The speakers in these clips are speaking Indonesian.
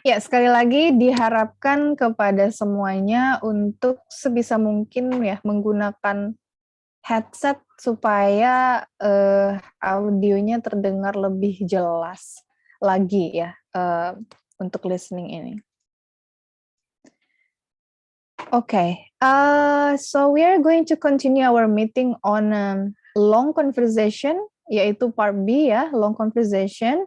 Ya, sekali lagi diharapkan kepada semuanya untuk sebisa mungkin ya menggunakan headset supaya, audionya terdengar lebih jelas lagi ya, untuk listening ini. Okay, so we are going to continue our meeting on, long conversation, yaitu part B ya, long conversation.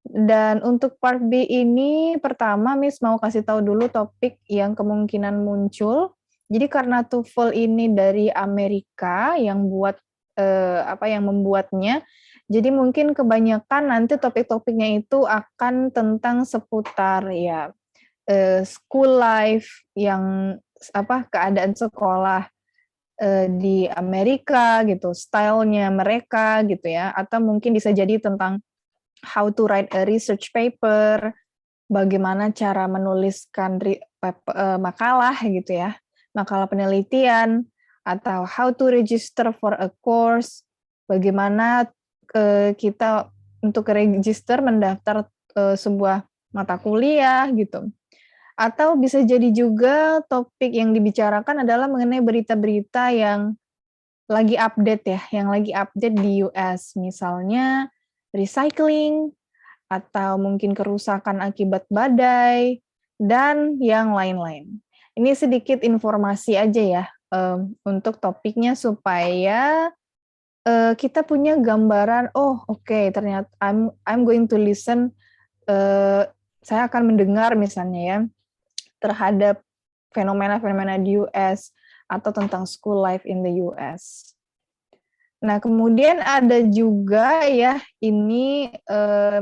Dan untuk part B ini, pertama Miss mau kasih tahu dulu topik yang kemungkinan muncul. Jadi karena TOEFL ini dari Amerika yang yang membuatnya, jadi mungkin kebanyakan nanti topik-topiknya itu akan tentang seputar ya, school life yang keadaan sekolah, di Amerika gitu, style-nya mereka gitu ya, atau mungkin bisa jadi tentang how to write a research paper, bagaimana cara menuliskan makalah gitu ya, makalah penelitian, atau how to register for a course, bagaimana, kita untuk register mendaftar, sebuah mata kuliah gitu. Atau bisa jadi juga topik yang dibicarakan adalah mengenai berita-berita yang lagi update ya, yang lagi update di US, misalnya recycling, atau mungkin kerusakan akibat badai, dan yang lain-lain. Ini sedikit informasi aja ya, untuk topiknya supaya, kita punya gambaran, "Oh oke ternyata I'm going to listen," saya akan mendengar misalnya ya, terhadap fenomena-fenomena di US, atau tentang school life in the US. Nah, kemudian ada juga ya, ini,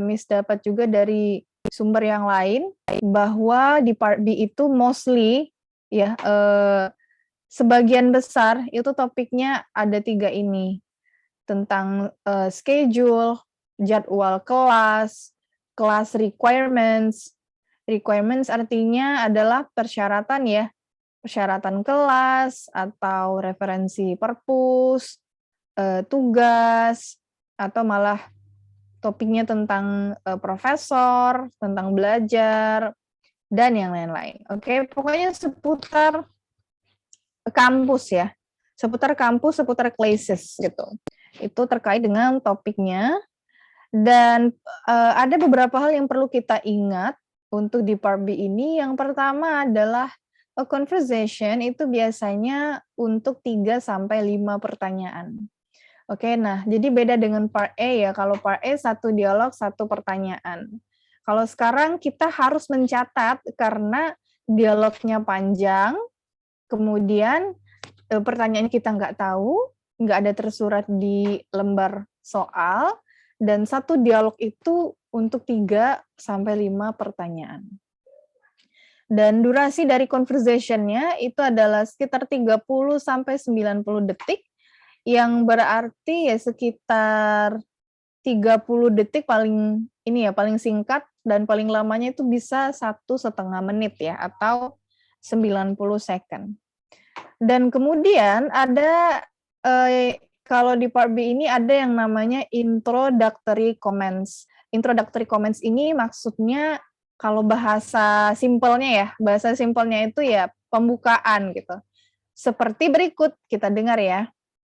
Miss dapat juga dari sumber yang lain, bahwa di part B itu mostly ya, sebagian besar itu topiknya ada 3 ini, tentang, schedule, jadwal kelas, kelas requirements. Requirements artinya adalah persyaratan ya, persyaratan kelas atau referensi perpus, tugas, atau malah topiknya tentang, profesor, tentang belajar, dan yang lain-lain. Oke, pokoknya seputar kampus ya, seputar classes gitu. Itu terkait dengan topiknya dan, ada beberapa hal yang perlu kita ingat untuk di part B ini. Yang pertama adalah, a conversation itu biasanya untuk 3 sampai 5 pertanyaan. Oke, nah jadi beda dengan part A ya, kalau part A 1 dialog, 1 pertanyaan. Kalau sekarang kita harus mencatat karena dialognya panjang, kemudian, pertanyaan kita nggak tahu, nggak ada tersurat di lembar soal, dan 1 dialog itu untuk 3 sampai 5 pertanyaan. Dan durasi dari conversation-nya itu adalah sekitar 30 sampai 90 detik, yang berarti ya sekitar 30 detik paling ini ya, paling singkat dan paling lamanya itu bisa 1,5 menit ya, atau 90 second. Dan kemudian ada, kalau di part B ini ada yang namanya introductory comments. Introductory comments ini maksudnya kalau bahasa simpelnya itu ya pembukaan gitu. Seperti berikut, kita dengar ya.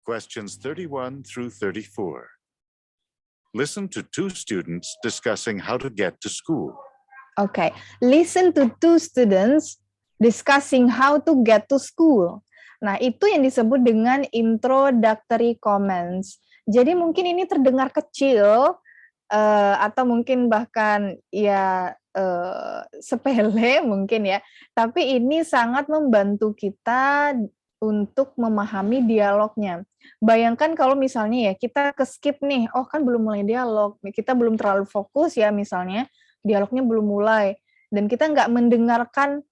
Questions 31 through 34. Listen to 2 students discussing how to get to school. Okay, listen to 2 students discussing how to get to school. Nah, itu yang disebut dengan introductory comments. Jadi mungkin ini terdengar kecil, atau mungkin bahkan ya, sepele mungkin ya, tapi ini sangat membantu kita untuk memahami dialognya. Bayangkan kalau misalnya ya kita ke-skip nih, oh kan belum mulai dialog, kita belum terlalu fokus ya misalnya, dialognya belum mulai, dan kita nggak mendengarkan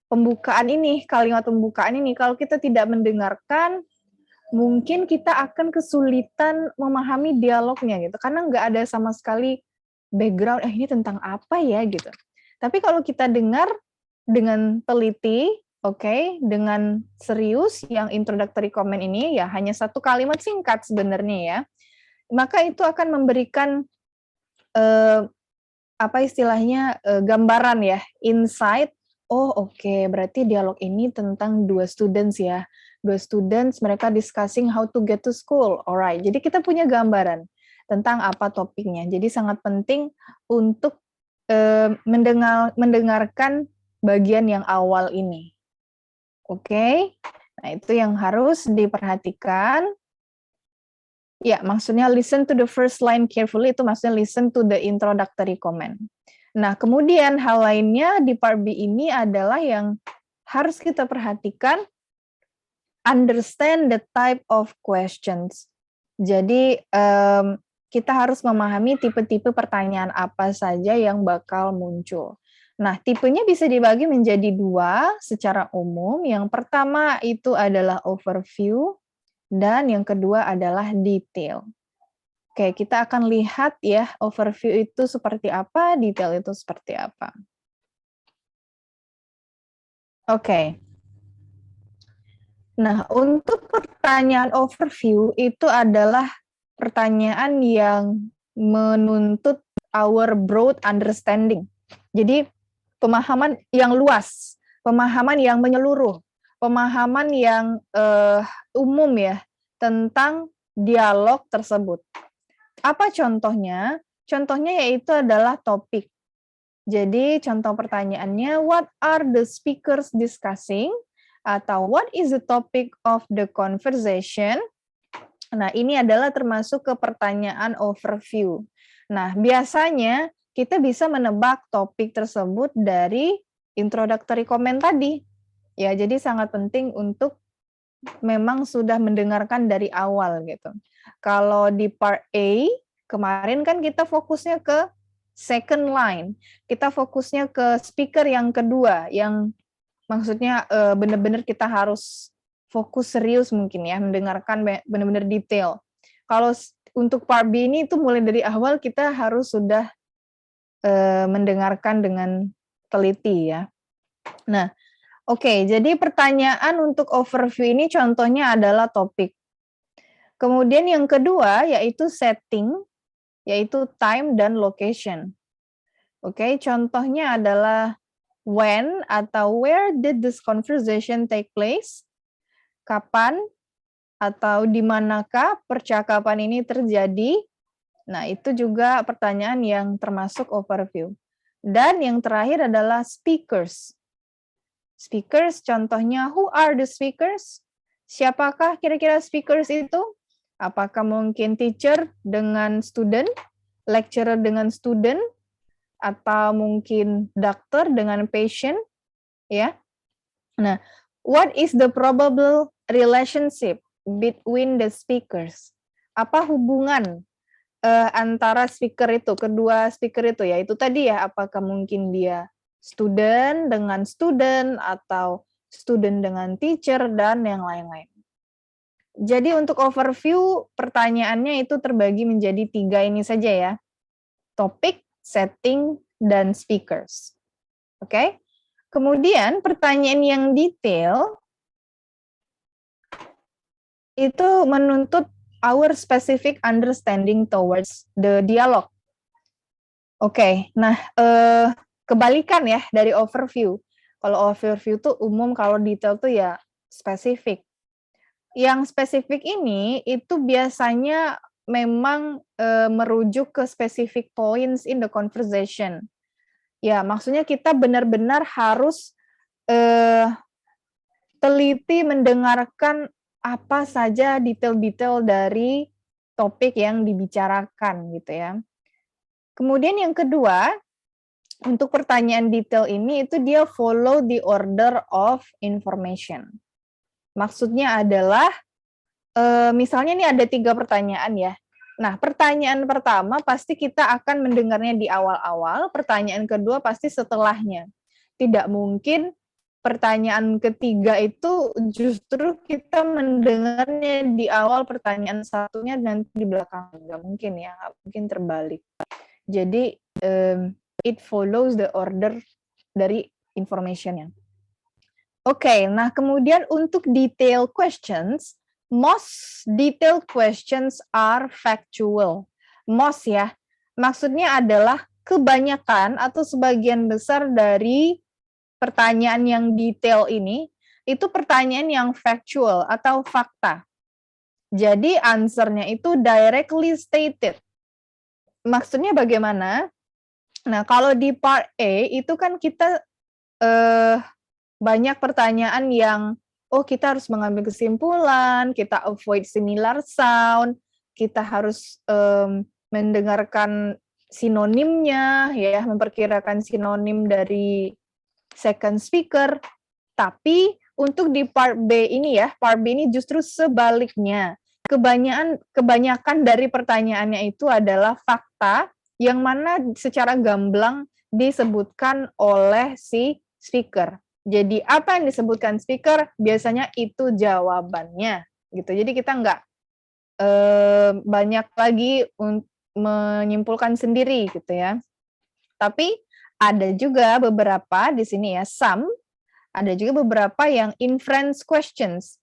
pembukaan ini, kalimat pembukaan ini. Kalau kita tidak mendengarkan, mungkin kita akan kesulitan memahami dialognya gitu, karena nggak ada sama sekali background, ini tentang apa ya gitu. Tapi kalau kita dengar dengan teliti, oke, dengan serius yang introductory comment ini ya hanya 1 kalimat singkat sebenarnya ya, maka itu akan memberikan, apa istilahnya, gambaran ya, insight, oh oke, berarti dialog ini tentang 2 students ya. 2 students mereka discussing how to get to school, alright. Jadi kita punya gambaran tentang apa topiknya. Jadi sangat penting untuk, mendengarkan bagian yang awal ini. Oke? Nah itu yang harus diperhatikan. Ya, maksudnya listen to the first line carefully itu maksudnya listen to the introductory comment. Nah, kemudian hal lainnya di part B ini adalah yang harus kita perhatikan, understand the type of questions. Jadi, kita harus memahami tipe-tipe pertanyaan apa saja yang bakal muncul. Nah, tipenya bisa dibagi menjadi 2 secara umum. Yang pertama itu adalah overview, dan yang kedua adalah detail. Oke, kita akan lihat ya, overview itu seperti apa, detail itu seperti apa. Oke. Nah, untuk pertanyaan overview itu adalah pertanyaan yang menuntut our broad understanding. Jadi, pemahaman yang luas, pemahaman yang menyeluruh, pemahaman yang umum ya, tentang dialog tersebut. Apa contohnya? Contohnya yaitu adalah topik. Jadi contoh pertanyaannya, what are the speakers discussing? Atau what is the topic of the conversation? Nah, ini adalah termasuk ke pertanyaan overview. Nah, biasanya kita bisa menebak topik tersebut dari introductory comment tadi. Ya, jadi sangat penting untuk memang sudah mendengarkan dari awal gitu. Kalau di part A, kemarin kan kita fokusnya ke second line. Kita fokusnya ke speaker yang kedua, yang maksudnya benar-benar kita harus fokus serius mungkin ya, mendengarkan benar-benar detail. Kalau untuk part B ini itu mulai dari awal kita harus sudah mendengarkan dengan teliti ya. Nah, oke, jadi pertanyaan untuk overview ini contohnya adalah topik. Kemudian yang kedua yaitu setting, yaitu time dan location. Oke, contohnya adalah when atau where did this conversation take place? Kapan atau di manakah percakapan ini terjadi? Nah, itu juga pertanyaan yang termasuk overview. Dan yang terakhir adalah speakers. Speakers, contohnya who are the speakers? Siapakah kira-kira speakers itu? Apakah mungkin teacher dengan student, lecturer dengan student, atau mungkin dokter dengan patient, ya? Nah, what is the probable relationship between the speakers? Apa hubungan antara speaker itu, kedua speaker itu ya? Itu tadi ya, apakah mungkin dia student dengan student atau student dengan teacher dan yang lain-lain. Jadi untuk overview pertanyaannya itu terbagi menjadi 3 ini saja ya. Topik, setting, dan speakers. Oke? Kemudian pertanyaan yang detail itu menuntut our specific understanding towards the dialogue. Oke, nah kebalikan ya dari overview. Kalau overview tuh umum, kalau detail tuh ya spesifik. Yang spesifik ini itu biasanya memang merujuk ke specific points in the conversation. Ya, maksudnya kita benar-benar harus teliti mendengarkan apa saja detail-detail dari topik yang dibicarakan gitu ya. Kemudian yang kedua, untuk pertanyaan detail ini itu dia follow the order of information. Maksudnya adalah, misalnya ini ada 3 pertanyaan ya. Nah, pertanyaan pertama pasti kita akan mendengarnya di awal-awal, pertanyaan kedua pasti setelahnya. Tidak mungkin pertanyaan ketiga itu justru kita mendengarnya di awal, pertanyaan satunya nanti di belakang. Nggak mungkin ya, nggak mungkin terbalik. Jadi, it follows the order dari information-nya. Oke, nah kemudian untuk detail questions, most detailed questions are factual. Most ya, maksudnya adalah kebanyakan atau sebagian besar dari pertanyaan yang detail ini, itu pertanyaan yang factual atau fakta. Jadi answer-nya itu directly stated. Maksudnya bagaimana? Nah, kalau di part A itu kan kita banyak pertanyaan yang kita harus mengambil kesimpulan, kita avoid similar sound, kita harus mendengarkan sinonimnya, ya, memperkirakan sinonim dari second speaker. Tapi untuk di part B ini ya, part B ini justru sebaliknya. Kebanyakan dari pertanyaannya itu adalah fakta yang mana secara gamblang disebutkan oleh si speaker. Jadi apa yang disebutkan speaker biasanya itu jawabannya gitu. Jadi kita nggak banyak lagi menyimpulkan sendiri gitu ya. Tapi ada juga beberapa di sini ya, ada juga beberapa yang inference questions.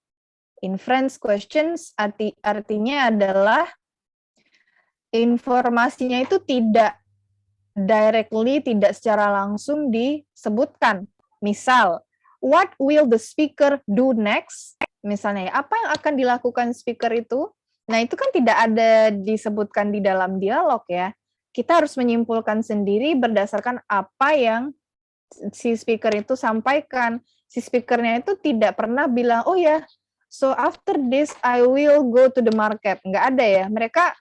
Inference questions artinya adalah informasinya itu tidak directly, tidak secara langsung disebutkan. Misal, what will the speaker do next? Misalnya, apa yang akan dilakukan speaker itu? Nah, itu kan tidak ada disebutkan di dalam dialog ya. Kita harus menyimpulkan sendiri berdasarkan apa yang si speaker itu sampaikan. Si speakernya itu tidak pernah bilang, oh ya, so after this I will go to the market. Nggak ada ya. Mereka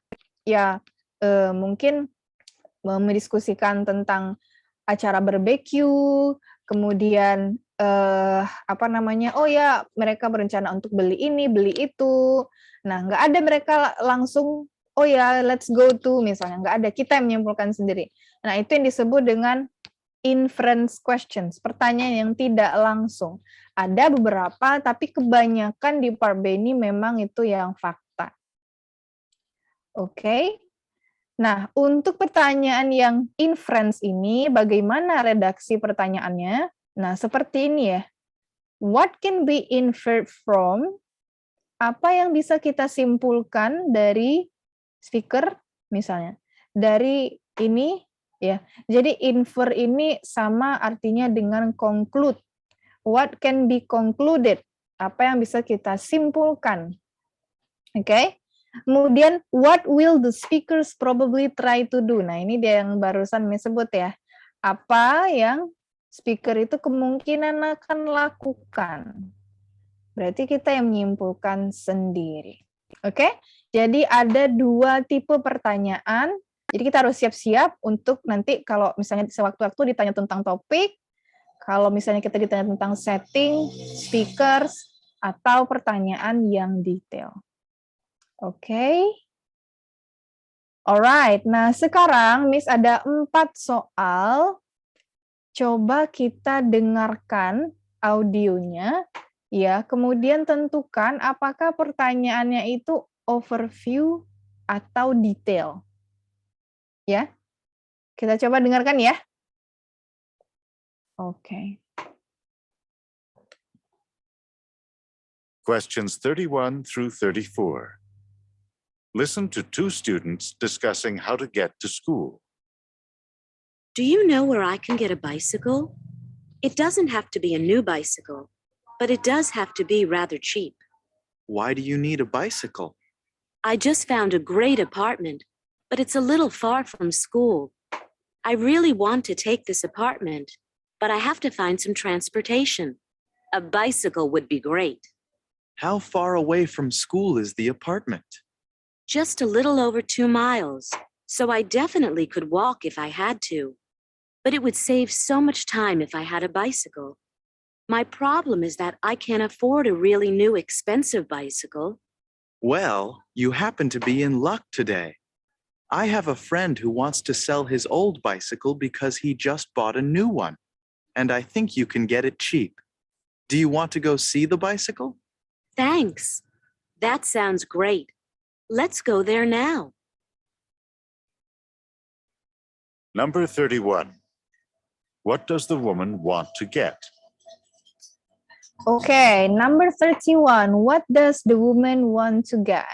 ya mungkin mendiskusikan tentang acara barbecue, kemudian oh ya mereka berencana untuk beli ini, beli itu. Nah, nggak ada mereka langsung, oh ya let's go to, misalnya. Nggak ada, kita yang menyimpulkan sendiri. Nah, itu yang disebut dengan inference questions, pertanyaan yang tidak langsung. Ada beberapa, tapi kebanyakan di part B ini memang itu yang fakta. Oke. Nah, untuk pertanyaan yang inference ini, bagaimana redaksi pertanyaannya? Nah, seperti ini ya. What can be inferred from? Apa yang bisa kita simpulkan dari speaker, misalnya. Dari ini, ya. Jadi, infer ini sama artinya dengan conclude. What can be concluded? Apa yang bisa kita simpulkan? Oke. Kemudian, what will the speakers probably try to do? Nah, ini dia yang barusan disebut ya. Apa yang speaker itu kemungkinan akan lakukan. Berarti kita yang menyimpulkan sendiri. Oke? Jadi ada dua tipe pertanyaan. Jadi kita harus siap-siap untuk nanti kalau misalnya sewaktu-waktu ditanya tentang topik, kalau misalnya kita ditanya tentang setting, speakers, atau pertanyaan yang detail. Oke. Alright, nah sekarang Miss ada 4 soal. Coba kita dengarkan audionya, ya. Kemudian tentukan apakah pertanyaannya itu overview atau detail. Ya. Kita coba dengarkan ya. Oke. Questions 31 through 34. Listen to 2 students discussing how to get to school. Do you know where I can get a bicycle? It doesn't have to be a new bicycle, but it does have to be rather cheap. Why do you need a bicycle? I just found a great apartment, but it's a little far from school. I really want to take this apartment, but I have to find some transportation. A bicycle would be great. How far away from school is the apartment? Just a little over 2 miles, so I definitely could walk if I had to. But it would save so much time if I had a bicycle. My problem is that I can't afford a really new expensive bicycle. Well, you happen to be in luck today. I have a friend who wants to sell his old bicycle because he just bought a new one, and I think you can get it cheap. Do you want to go see the bicycle? Thanks. That sounds great. Let's go there now. Number 31. What does the woman want to get? Okay, number 31. What does the woman want to get?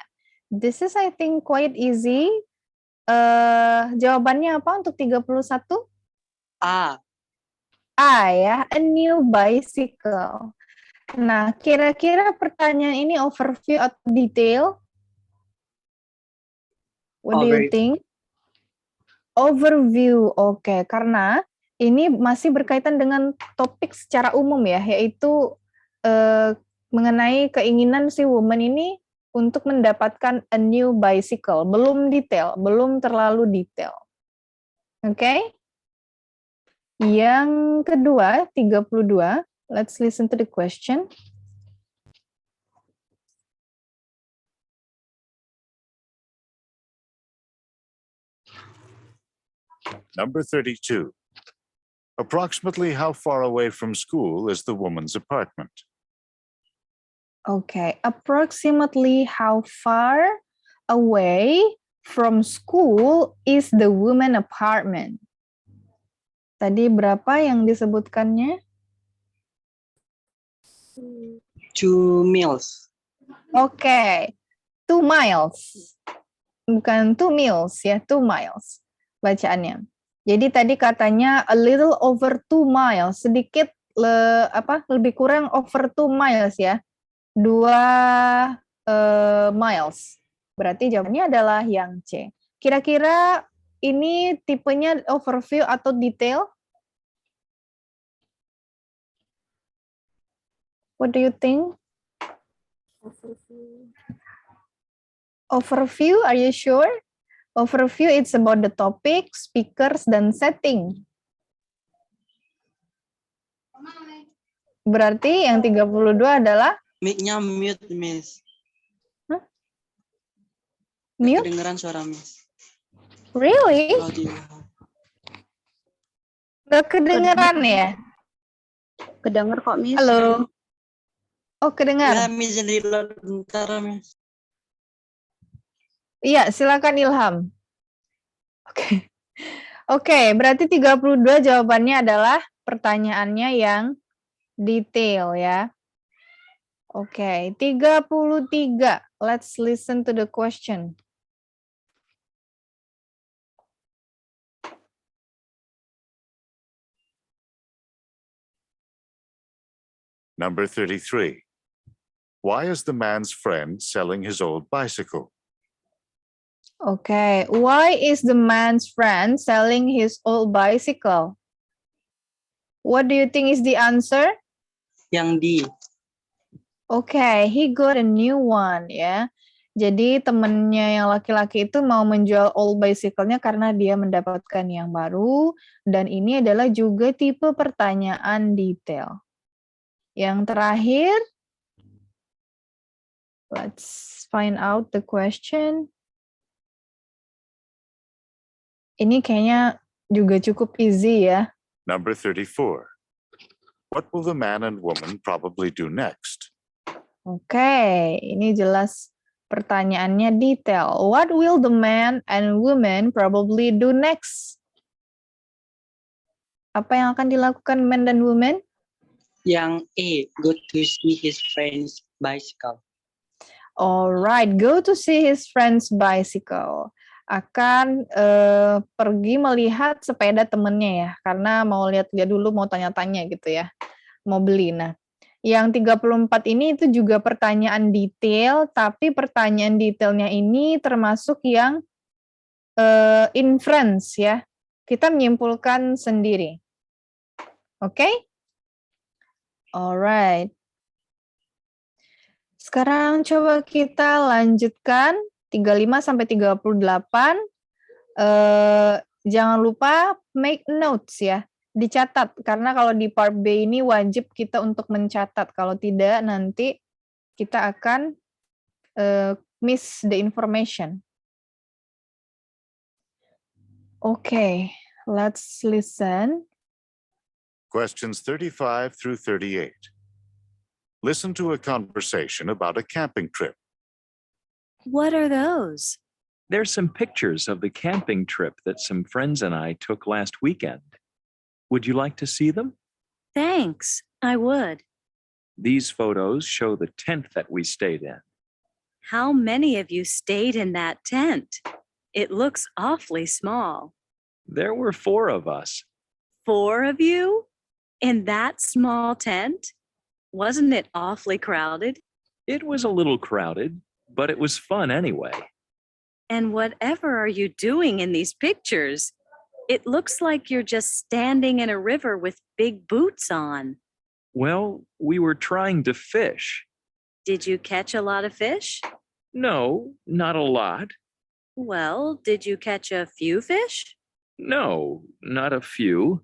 This is, I think, quite easy. jawabannya apa untuk 31? A. A ya, a new bicycle. Nah, kira-kira pertanyaan ini overview atau detail? What do you Overview. think? Overview, oke. Karena ini masih berkaitan dengan topik secara umum ya, yaitu mengenai keinginan si woman ini untuk mendapatkan a new bicycle. Belum detail, belum terlalu detail. Oke? Yang kedua, 32. Let's listen to the question. Number 32. Approximately how far away from school is the woman's apartment? Okay, approximately how far away from school is the woman apartment? Tadi berapa yang disebutkannya? 2 miles. Oke, 2 miles. Bukan 2 miles ya, 2 miles bacaannya. Jadi tadi katanya a little over 2 miles, sedikit lebih kurang over 2 miles ya. 2 miles. Berarti jawabannya adalah yang C. Kira-kira ini tipenya overview atau detail? What do you think? Overview, are you sure? Overview, it's about the topic, speakers, dan setting. Berarti yang 32 adalah? Mic-nya mute, Miss. Huh? Nggak Mute? kedengeran suara Miss. Really? Kalau di Nggak kedengeran ya? Kedenger kok, Miss. Halo? Oh, Ya, kedengar? Miss jadi reload bentar, Miss. Iya, silakan Ilham. Oke. Oke, berarti 32 jawabannya adalah pertanyaannya yang detail ya. Oke, 33. Let's listen to the question. Number 33. Why is the man's friend selling his old bicycle? Okay, why is the man's friend selling his old bicycle? What do you think is the answer? Yang di Okay, he got a new one ya. Jadi temennya yang laki-laki itu mau menjual old bicycle-nya karena dia mendapatkan yang baru. Dan ini adalah juga tipe pertanyaan detail. Yang terakhir, let's find out the question. Ini kayaknya juga cukup easy ya. Number 34. What will the man and woman probably do next? Oke, ini jelas pertanyaannya detail. What will the man and woman probably do next? Apa yang akan dilakukan man dan woman? yang A, go to see his friend's bicycle. Alright, go to see his friend's bicycle. Akan pergi melihat sepeda temennya ya, karena mau lihat-lihat dulu, mau tanya-tanya gitu ya, mau beli. Nah, yang 34 ini itu juga pertanyaan detail, tapi pertanyaan detailnya ini termasuk yang inference ya. Kita menyimpulkan sendiri. Oke? Alright. Sekarang coba kita lanjutkan 35 sampai 38. Jangan lupa make notes ya. Dicatat, karena kalau di part B ini wajib kita untuk mencatat. Kalau tidak, nanti kita akan miss the information. Okay, let's listen. Questions 35 through 38. Listen to a conversation about a camping trip. What are those? There's some pictures of the camping trip that some friends and I took last weekend. Would you like to see them? Thanks, I would. These photos show the tent that we stayed in. How many of you stayed in that tent? It looks awfully small. There were 4 of us. 4 of you? In that small tent? Wasn't it awfully crowded? It was a little crowded, but it was fun anyway. And whatever are you doing in these pictures? It looks like you're just standing in a river with big boots on. Well, we were trying to fish. Did you catch a lot of fish? No, not a lot. Well, did you catch a few fish? No, not a few.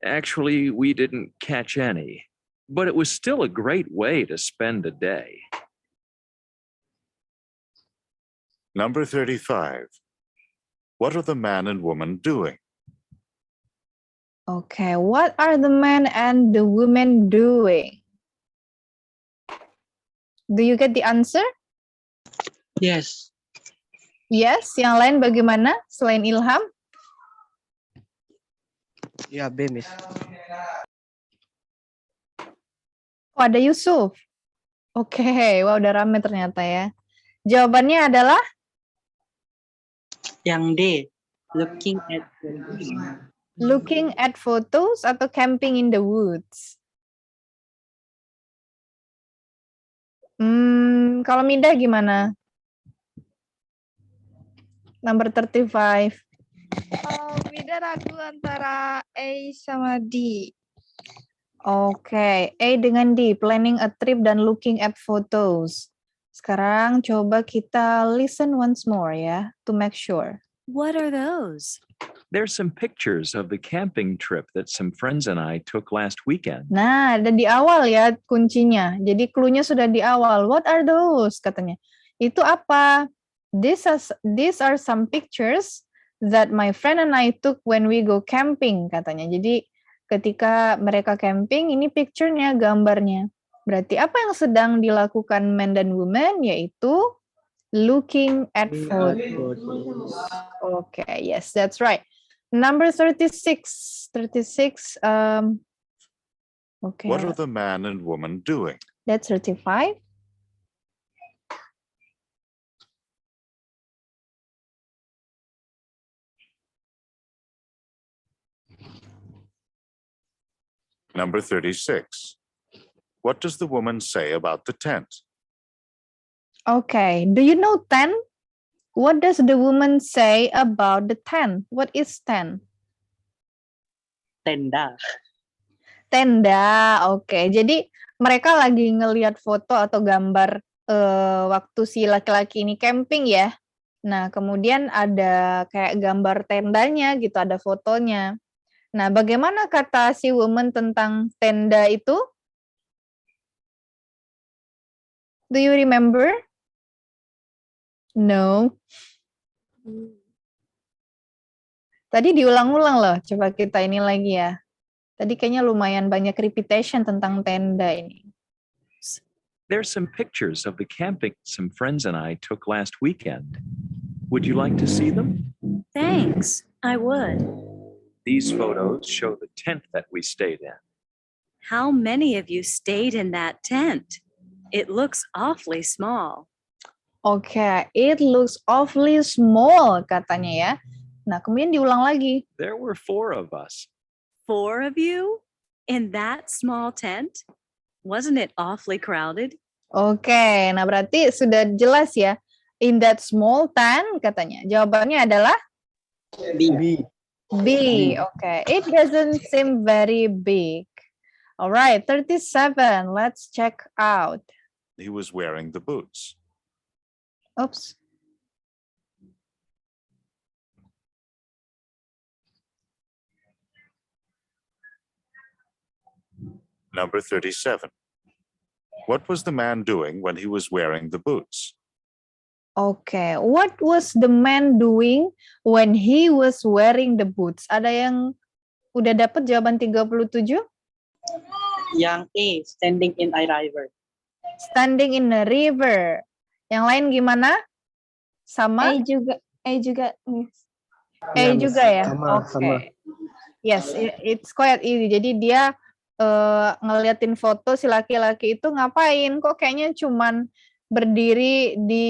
Actually, we didn't catch any. But it was still a great way to spend a day. Number 35. What are the man and woman doing? Okay, what are the men and the women doing? Do you get the answer? Yes. Yes, yang lain bagaimana selain Ilham? Ya, B, Miss. Oh, ada Yusuf. Oke, wah udah rame ternyata ya. Jawabannya adalah Yang D. Looking at photos. looking at photos atau camping in the woods. Kalau Mida gimana? Number 35. Mida ragu antara A sama D. Oke, A dengan D, planning a trip dan looking at photos. Sekarang coba kita listen once more ya, to make sure. What are those? There's some pictures of the camping trip that some friends and I took last weekend. Nah, ada di awal ya kuncinya. Jadi clue-nya sudah di awal. What are those? Katanya. Itu apa? These are some pictures that my friend and I took when we go camping, katanya. Jadi ketika mereka camping, ini picture-nya, gambarnya. Berarti apa yang sedang dilakukan men dan women? Yaitu looking at photos. Okay, yes, that's right. Number 36. 36. Okay. What are the man and woman doing? That's 35. Number 36. What does the woman say about the tent? Okay. Do you know tent? What does the woman say about the tent? What is tent? Tenda. Tenda. Oke. Jadi mereka lagi ngelihat foto atau gambar waktu si laki-laki ini camping ya. Nah, kemudian ada kayak gambar tendanya gitu, ada fotonya. Nah, bagaimana kata si woman tentang tenda itu? Do you remember? No. Tadi diulang-ulang loh. Coba kita ini lagi ya. Tadi kayaknya lumayan banyak repetition tentang tenda ini. There's some pictures of the camping some friends and I took last weekend. Would you like to see them? Thanks, I would. These photos show the tent that we stayed in. How many of you stayed in that tent? It looks awfully small. Oke, it looks awfully small katanya ya. Nah, kemudian diulang lagi. There were 4 of us. 4 of you? In that small tent? Wasn't it awfully crowded? Oke, nah berarti sudah jelas ya. In that small tent katanya. Jawabannya adalah B. B. Okay, it doesn't seem very big. All right, 37. Let's check out. He was wearing the boots. Oops. Number 37. What was the man doing when he was wearing the boots? Okay, what was the man doing when he was wearing the boots? Ada yang udah dapat jawaban 37? Yang A. Standing in a river. Standing in a river. Yang lain gimana? Sama? A juga, Miss. A juga ya? Sama, sama. Yes, it's quite easy. Jadi dia ngeliatin foto si laki-laki itu ngapain? Kok kayaknya cuman berdiri di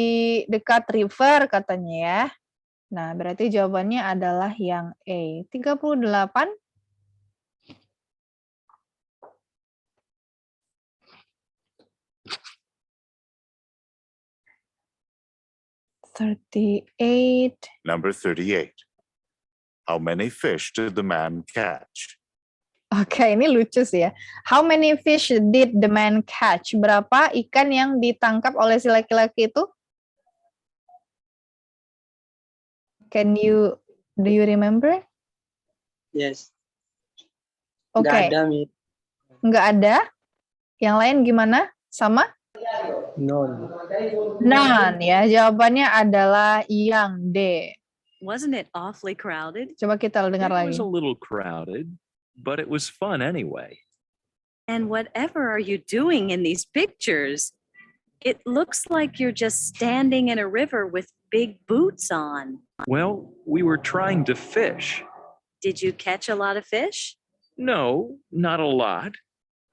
dekat river katanya ya. Nah, berarti jawabannya adalah yang A. 38. 38. Number 38. How many fish did the man catch? Oke, ini lucu sih ya. How many fish did the man catch? Berapa ikan yang ditangkap oleh si laki-laki itu? Do you remember? Yes. Oke, Nggak ada, Miss. nggak ada. Yang lain gimana? Sama? None. None ya. Jawabannya adalah yang D. Wasn't it awfully crowded? Coba kita dengar It lagi. was a little crowded, but it was fun anyway. And whatever are you doing in these pictures? It looks like you're just standing in a river with big boots on. Well, we were trying to fish. Did you catch a lot of fish? No, not a lot.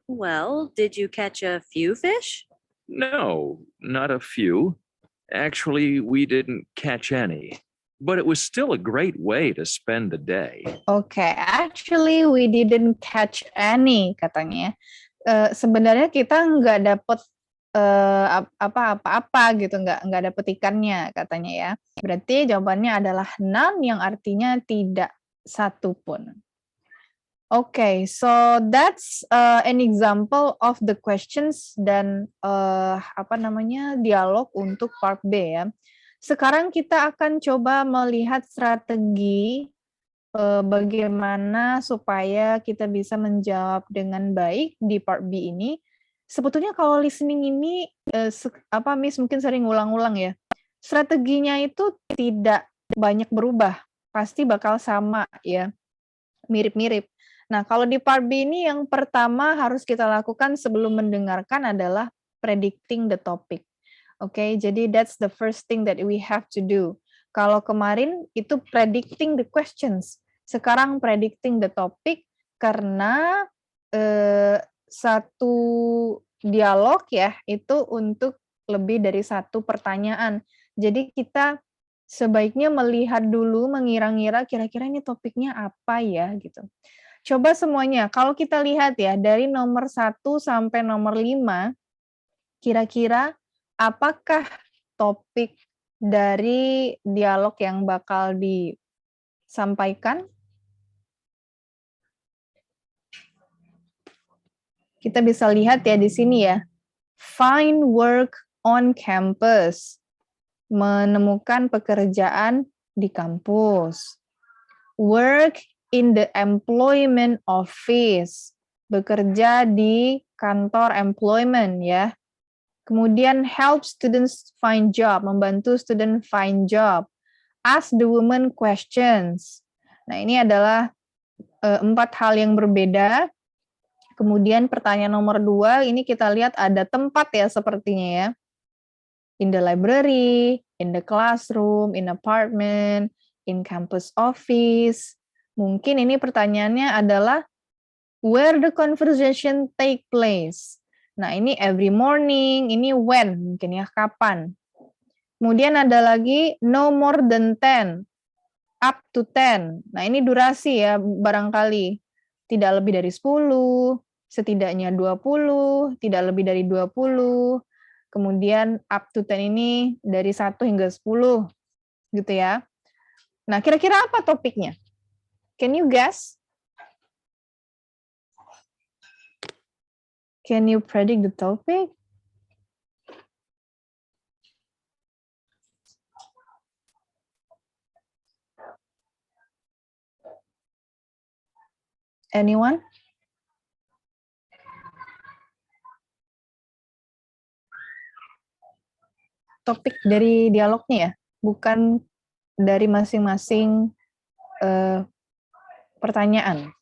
Well, did you catch a few fish? No, not a few. Actually, we didn't catch any. But it was still a great way to spend the day. Oke, actually we didn't catch any katanya. Sebenarnya kita nggak dapet apa-apa gitu, nggak dapet ikannya katanya ya. Berarti jawabannya adalah none yang artinya tidak satu pun. Oke, so that's an example of the questions dan dialog untuk part B ya. Sekarang kita akan coba melihat strategi bagaimana supaya kita bisa menjawab dengan baik di part B ini. Sebetulnya kalau listening ini Miss mungkin sering ulang-ulang ya. Strateginya itu tidak banyak berubah, pasti bakal sama ya. Mirip-mirip. Nah, kalau di part B ini yang pertama harus kita lakukan sebelum mendengarkan adalah predicting the topic. Oke, jadi that's the first thing that we have to do. Kalau kemarin itu predicting the questions, sekarang predicting the topic karena satu dialog ya itu untuk lebih dari satu pertanyaan. Jadi kita sebaiknya melihat dulu, mengira-ngira kira-kira ini topiknya apa ya gitu. Coba semuanya, kalau kita lihat ya dari nomor 1 sampai nomor 5, kira-kira apakah topik dari dialog yang bakal disampaikan? Kita bisa lihat ya di sini ya. Find work on campus. Menemukan pekerjaan di kampus. Work in the employment office. Bekerja di kantor employment ya. Kemudian help students find job, membantu student find job. Ask the woman questions. Nah, ini adalah 4 hal yang berbeda. Kemudian pertanyaan nomor 2, ini kita lihat ada tempat ya sepertinya ya. In the library, in the classroom, in apartment, in campus office. Mungkin ini pertanyaannya adalah where the conversation take place. Nah, ini every morning, ini when, mungkin ya, kapan. Kemudian ada lagi no more than 10, up to 10. Nah, ini durasi ya, barangkali. Tidak lebih dari 10, setidaknya 20, tidak lebih dari 20. Kemudian up to 10 ini dari 1 hingga 10, gitu ya. Nah, kira-kira apa topiknya? Can you guess? Can you predict the topic? Anyone? Topik dari dialognya ya, bukan dari masing-masing pertanyaan.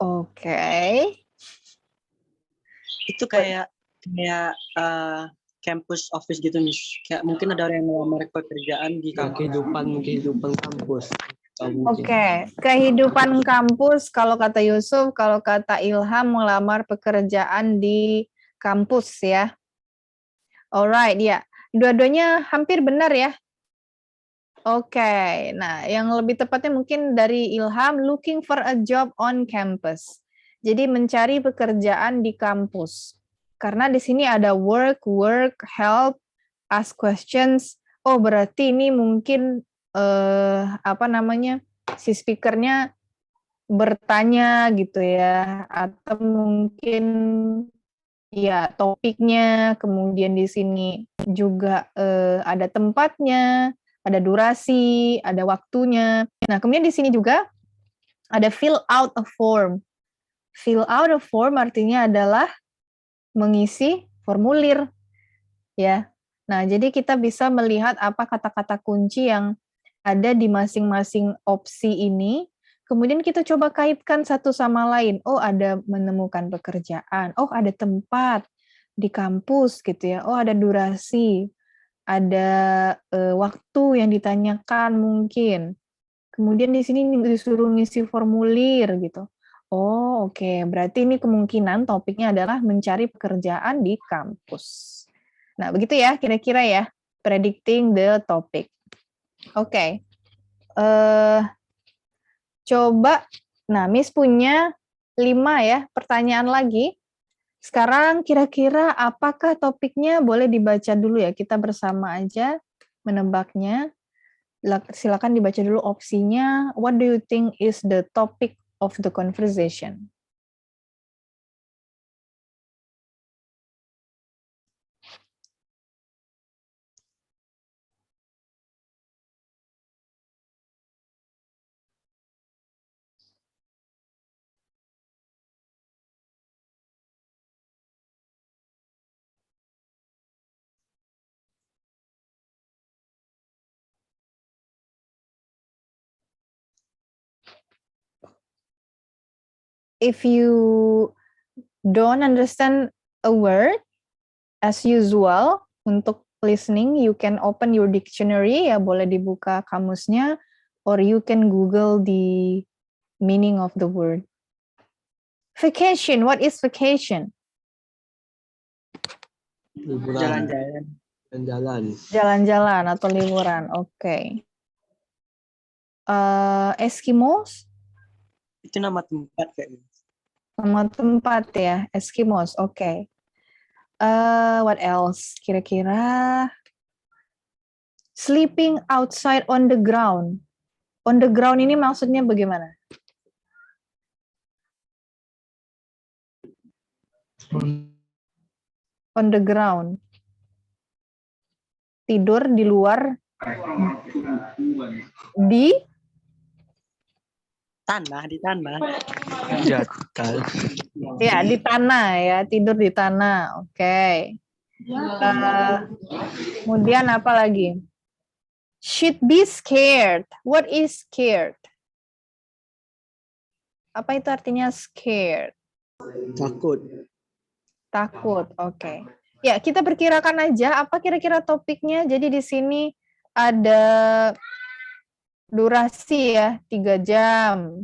Oke. Itu kayak campus office gitu, Miss. Kayak mungkin ada orang yang melamar pekerjaan di kehidupan kampus. Oke, kehidupan kampus kalau kata Yusuf, kalau kata Ilham melamar pekerjaan di kampus ya. Alright, ya. Dua-duanya hampir benar ya. Oke, nah yang lebih tepatnya mungkin dari Ilham, looking for a job on campus. Jadi mencari pekerjaan di kampus. Karena di sini ada work, help, ask questions. Oh, berarti ini mungkin si speakernya bertanya gitu ya, atau mungkin ya topiknya, kemudian di sini juga ada tempatnya, ada durasi, ada waktunya. Nah, kemudian di sini juga ada fill out a form. Fill out a form artinya adalah mengisi formulir ya. Nah, jadi kita bisa melihat apa kata-kata kunci yang ada di masing-masing opsi ini. Kemudian kita coba kaitkan satu sama lain. Oh, ada menemukan pekerjaan. Oh, ada tempat di kampus gitu ya. Oh, ada durasi. Ada waktu yang ditanyakan mungkin. Kemudian di sini disuruh ngisi formulir gitu. Oh, oke. Berarti ini kemungkinan topiknya adalah mencari pekerjaan di kampus. Nah, begitu ya kira-kira ya, predicting the topic. Oke. Coba, nah Miss punya 5 ya pertanyaan lagi. Sekarang kira-kira apakah topiknya boleh dibaca dulu ya, kita bersama aja menebaknya. Silakan dibaca dulu opsinya. What do you think is the topic of the conversation? If you don't understand a word, as usual, untuk listening, you can open your dictionary, ya boleh dibuka kamusnya, or you can Google the meaning of the word. Vacation, what is vacation? Jalan-jalan. Jalan-jalan atau liburan, oke. Eskimos? Itu nama tempat kayaknya. Nama tempat ya, Eskimos, oke. What else? Kira-kira sleeping outside on the ground. On the ground ini maksudnya bagaimana? On the ground. Tidur di luar. Di Tanah, di tanah. ya, di tanah ya, tidur di tanah. Oke. Kemudian apa lagi? Should be scared. What is scared? Apa itu artinya scared? Takut, oke. Ya, kita perkirakan aja apa kira-kira topiknya. Jadi di sini ada durasi ya, 3 jam.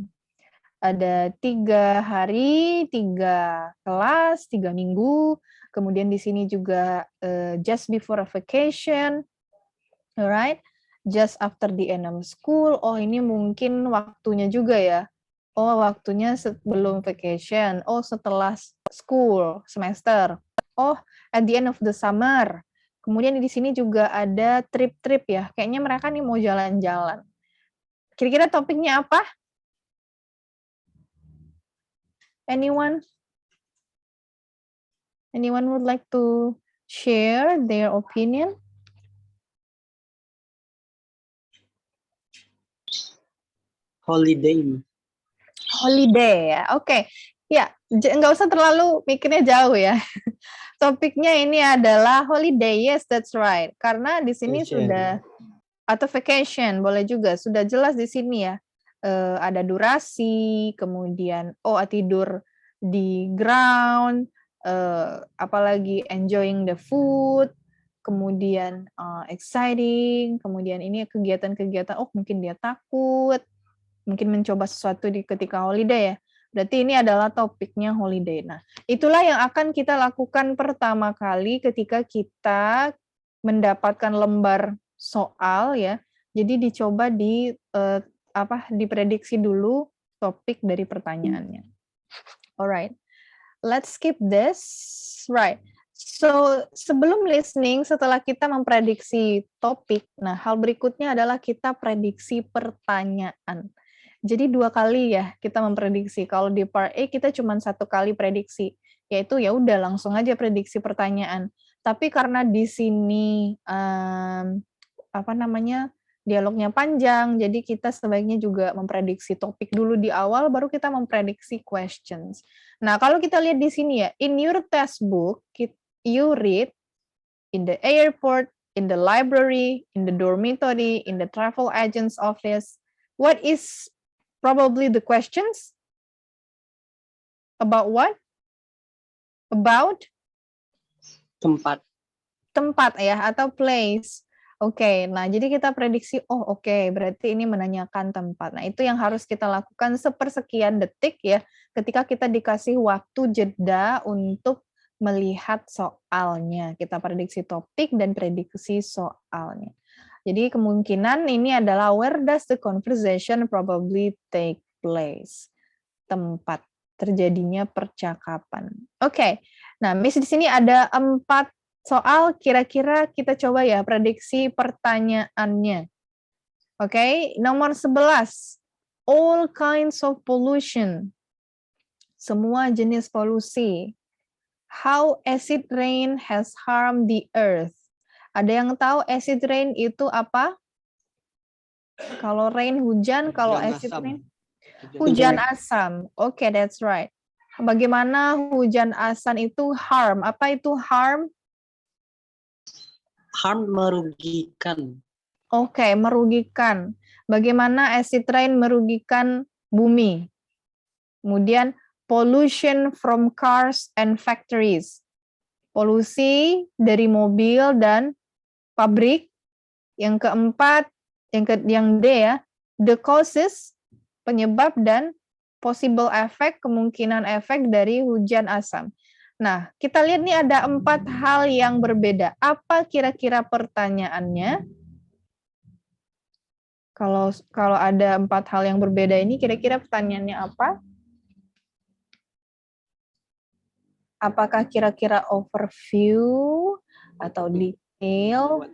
Ada 3 hari, 3 kelas, 3 minggu. Kemudian di sini juga just before a vacation. Alright, just after the end of school. Oh, ini mungkin waktunya juga ya. Oh, waktunya sebelum vacation. Oh, setelah school, semester. Oh, at the end of the summer. Kemudian di sini juga ada trip-trip ya. Kayaknya mereka nih mau jalan-jalan. Kira-kira topiknya apa? Anyone? Anyone would like to share their opinion? Holiday. Holiday ya, oke. Ya, nggak usah terlalu mikirnya jauh ya. Topiknya ini adalah holiday, yes that's right. Karena di sini sudah, atau vacation, boleh juga. Sudah jelas di sini ya. Ada durasi, kemudian tidur di ground, apalagi enjoying the food, kemudian exciting, kemudian ini kegiatan-kegiatan, mungkin dia takut, mungkin mencoba sesuatu di ketika holiday ya. Berarti ini adalah topiknya holiday. Nah, itulah yang akan kita lakukan pertama kali ketika kita mendapatkan lembar soal ya. Jadi dicoba diprediksi dulu topik dari pertanyaannya. Alright. Let's skip this. Right. So, sebelum listening, setelah kita memprediksi topik, nah hal berikutnya adalah kita prediksi pertanyaan. Jadi 2 kali ya kita memprediksi. Kalau di part A kita cuma 1 kali prediksi, yaitu ya udah langsung aja prediksi pertanyaan. Tapi karena di sini dialognya panjang, jadi kita sebaiknya juga memprediksi topik dulu di awal, baru kita memprediksi questions. Nah, kalau kita lihat di sini ya, in your textbook, you read in the airport, in the library, in the dormitory, in the travel agent's office. What is probably the questions? About what? About Tempat. tempat ya, atau place. Oke, nah jadi kita prediksi, berarti ini menanyakan tempat. Nah itu yang harus kita lakukan sepersekian detik ya, ketika kita dikasih waktu jeda untuk melihat soalnya. Kita prediksi topik dan prediksi soalnya. Jadi kemungkinan ini adalah where does the conversation probably take place? Tempat terjadinya percakapan. Oke. Nah, Miss di sini ada 4 soal, kira-kira kita coba ya prediksi pertanyaannya. Oke, nomor 11. All kinds of pollution. Semua jenis polusi. How acid rain has harmed the earth. Ada yang tahu acid rain itu apa? Kalau rain hujan, kalau acid rain hujan asam. Oke, that's right. Bagaimana hujan asam itu harm? Apa itu harm? Harm merugikan. Oke, merugikan. Bagaimana acid rain merugikan bumi? Kemudian pollution from cars and factories. Polusi dari mobil dan pabrik. Yang keempat, yang D ya, the causes, penyebab dan possible effect, kemungkinan efek dari hujan asam. Nah, kita lihat nih ada 4 hal yang berbeda. Apa kira-kira pertanyaannya? Kalau ada 4 hal yang berbeda ini, kira-kira pertanyaannya apa? Apakah kira-kira overview atau detail?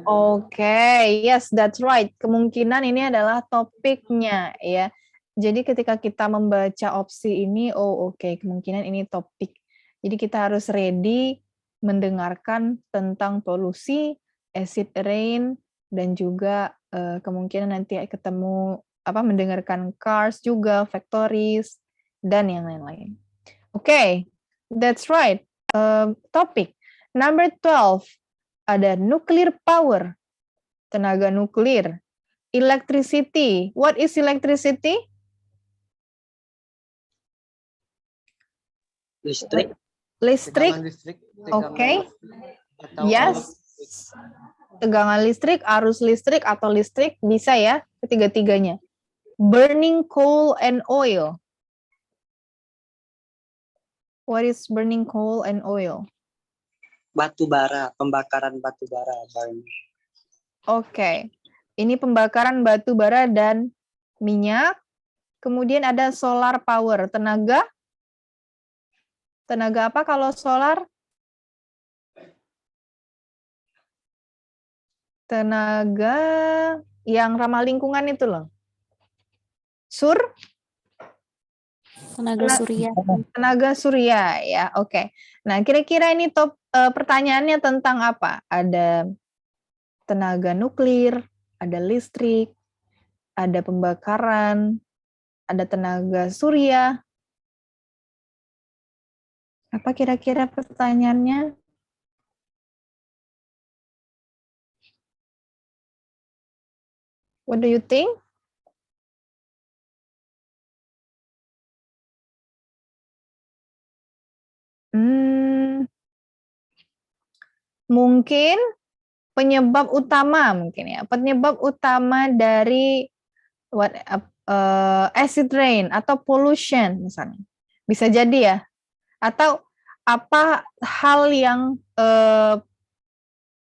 Oke, yes, that's right. Kemungkinan ini adalah topiknya ya. Jadi ketika kita membaca opsi ini, kemungkinan ini topik. Jadi kita harus ready mendengarkan tentang polusi, acid rain, dan juga kemungkinan nanti ketemu mendengarkan cars juga, factories, dan yang lain-lain. Oke, that's right. Topik. Number 12, ada nuclear power, tenaga nuklir. Electricity, what is electricity? Listrik. Listrik, oke. Yes. Tegangan listrik, arus listrik, atau listrik, bisa ya, ketiga-tiganya. Burning coal and oil. What is burning coal and oil? Batu bara, pembakaran batu bara. Oke. Ini pembakaran batu bara dan minyak. Kemudian ada solar power, tenaga. Tenaga apa kalau solar? Tenaga yang ramah lingkungan itu loh. Tenaga surya. Tenaga surya ya, oke. Nah, kira-kira ini pertanyaannya tentang apa? Ada tenaga nuklir, ada listrik, ada pembakaran, ada tenaga surya. Apa kira-kira pertanyaannya? What do you think? Mungkin penyebab utama dari acid rain atau pollution misalnya. Bisa jadi ya. Atau apa hal yang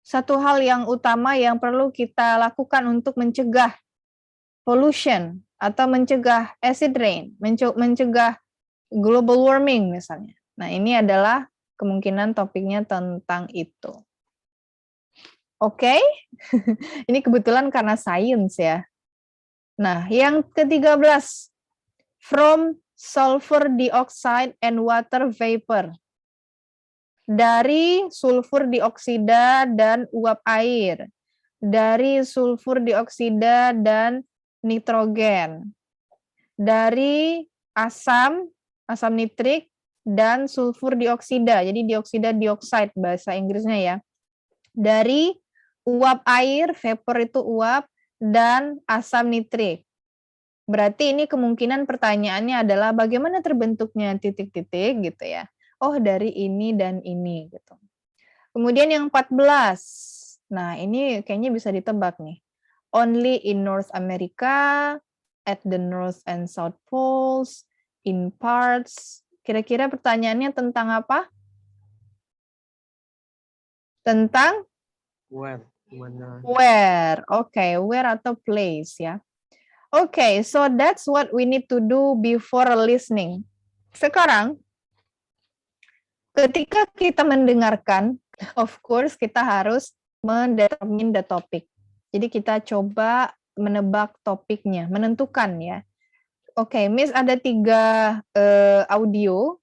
satu hal yang utama yang perlu kita lakukan untuk mencegah pollution atau mencegah acid rain, mencegah global warming misalnya. Nah, ini adalah kemungkinan topiknya tentang itu. Oke? Ini kebetulan karena sains ya. Nah, yang ke-13. From sulfur dioxide and water vapor. Dari sulfur dioksida dan uap air. Dari sulfur dioksida dan nitrogen. Dari asam nitrik, dan sulfur dioksida. Jadi dioksida dioxide bahasa Inggrisnya ya. Dari uap air, vapor itu uap, dan asam nitrik. Berarti ini kemungkinan pertanyaannya adalah bagaimana terbentuknya titik-titik gitu ya. Oh, dari ini dan ini gitu. Kemudian yang 14. Nah, ini kayaknya bisa ditebak nih. Only in North America, at the North and South Poles, in parts. Kira-kira pertanyaannya tentang apa? Tentang Where? where. Oke, where atau place ya. Oke, so that's what we need to do before listening. Sekarang, ketika kita mendengarkan, of course kita harus mendetermine the topic. Jadi kita coba menebak topiknya, menentukan ya. Oke, Miss ada 3 audio.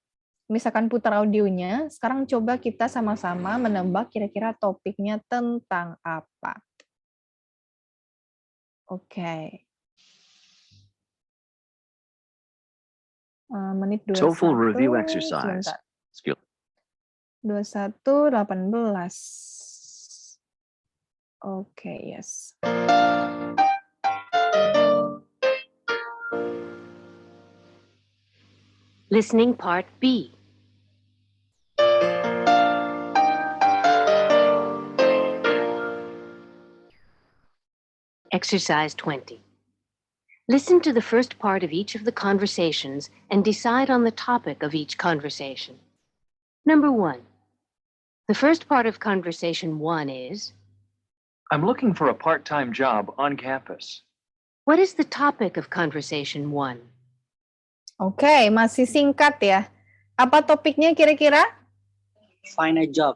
Miss akan putar audionya. Sekarang coba kita sama-sama menebak kira-kira topiknya tentang apa. Oke. Menit 21. TOEFL review exercise. Sebentar. Skill. 21:18. Oke, yes. Listening Part B. Exercise 20. Listen to the first part of each of the conversations and decide on the topic of each conversation. Number 1. The first part of conversation 1 is, I'm looking for a part-time job on campus. what is the topic of conversation 1? Oke, masih singkat ya. Apa topiknya kira-kira? Find a job.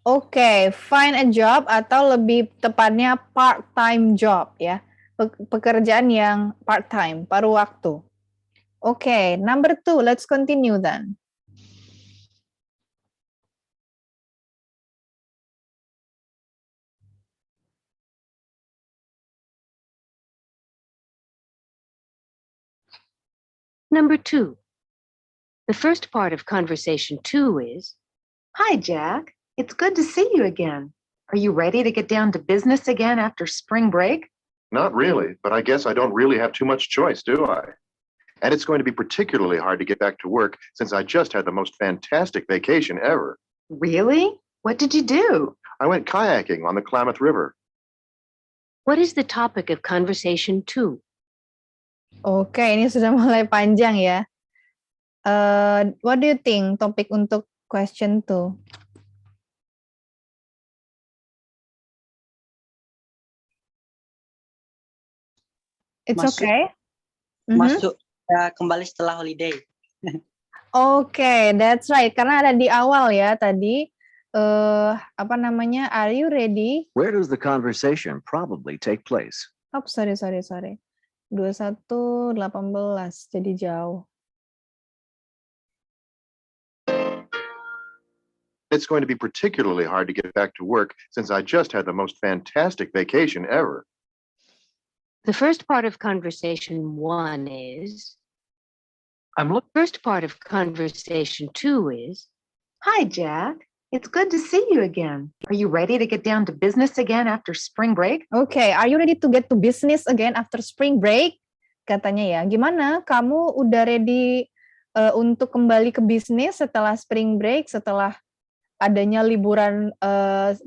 Oke, find a job atau lebih tepatnya part-time job ya. Pekerjaan yang part-time, paruh waktu. Oke, number 2, let's continue then. Number 2. The first part of conversation 2 is, Hi, Jack. It's good to see you again. Are you ready to get down to business again after spring break? Not really, but I guess I don't really have too much choice, do I? And it's going to be particularly hard to get back to work since I just had the most fantastic vacation ever. Really? What did you do? I went kayaking on the Klamath River. what is the topic of conversation 2? Oke, ini sudah mulai panjang ya. What do you think topik untuk question 2? It's Masuk. okay. Masuk kembali setelah holiday. Oke, that's right. Karena ada di awal ya tadi. Apa namanya? Are you ready? Where does the conversation probably take place? Oh, sorry. 21:18, jadi jauh. It's going to be particularly hard to get back to work since I just had the most fantastic vacation ever. The first part of conversation 1 is, first part of conversation 2 is, Hi, Jack. It's good to see you again. Are you ready to get down to business again after spring break? Okay, are you ready to get to business again after spring break? Katanya ya, gimana? Kamu udah ready untuk kembali ke bisnis setelah spring break, setelah adanya liburan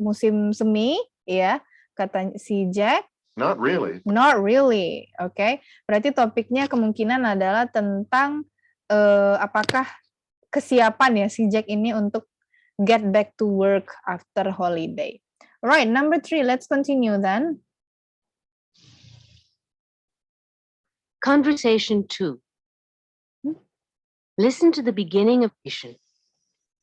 musim semi, ya? Kata si Jack. Not really. Not really, oke. Berarti topiknya kemungkinan adalah tentang apakah kesiapan ya si Jack ini untuk get back to work after holiday. Alright, number 3, let's continue then. Conversation 2. Listen to the beginning of conversation.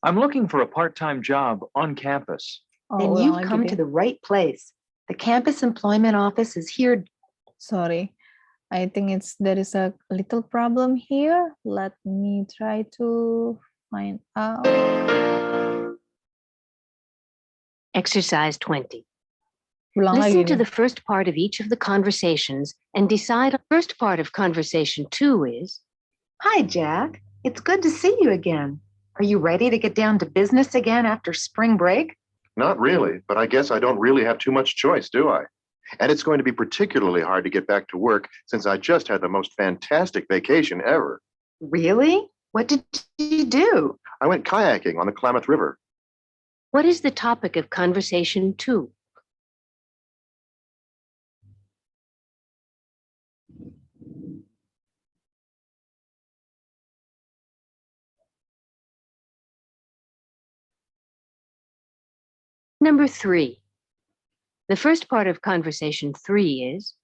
I'm looking for a part-time job on campus. Then ulang you've lagi come deh. to the right place. The campus employment office is here. Sorry, I think there is a little problem here. Let me try to find out. Exercise 20. Ulang lagi Listen to nih. the first part of each of the conversations and decide on the first part of conversation 2 is, Hi, Jack. It's good to see you again. Are you ready to get down to business again after spring break? Not really, but I guess I don't really have too much choice, do I? And it's going to be particularly hard to get back to work since I just had the most fantastic vacation ever. Really? What did you do? I went kayaking on the Klamath River. what is the topic of conversation 2? Number 3. The first part of conversation 3 is,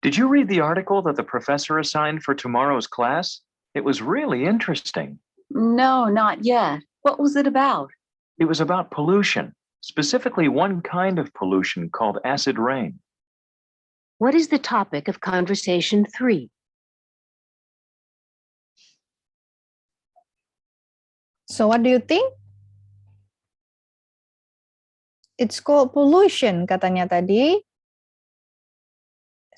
Did you read the article that the professor assigned for tomorrow's class? It was really interesting. No, not yet. What was it about? It was about pollution, specifically one kind of pollution called acid rain. what is the topic of conversation 3? So what do you think? It's called pollution, katanya tadi.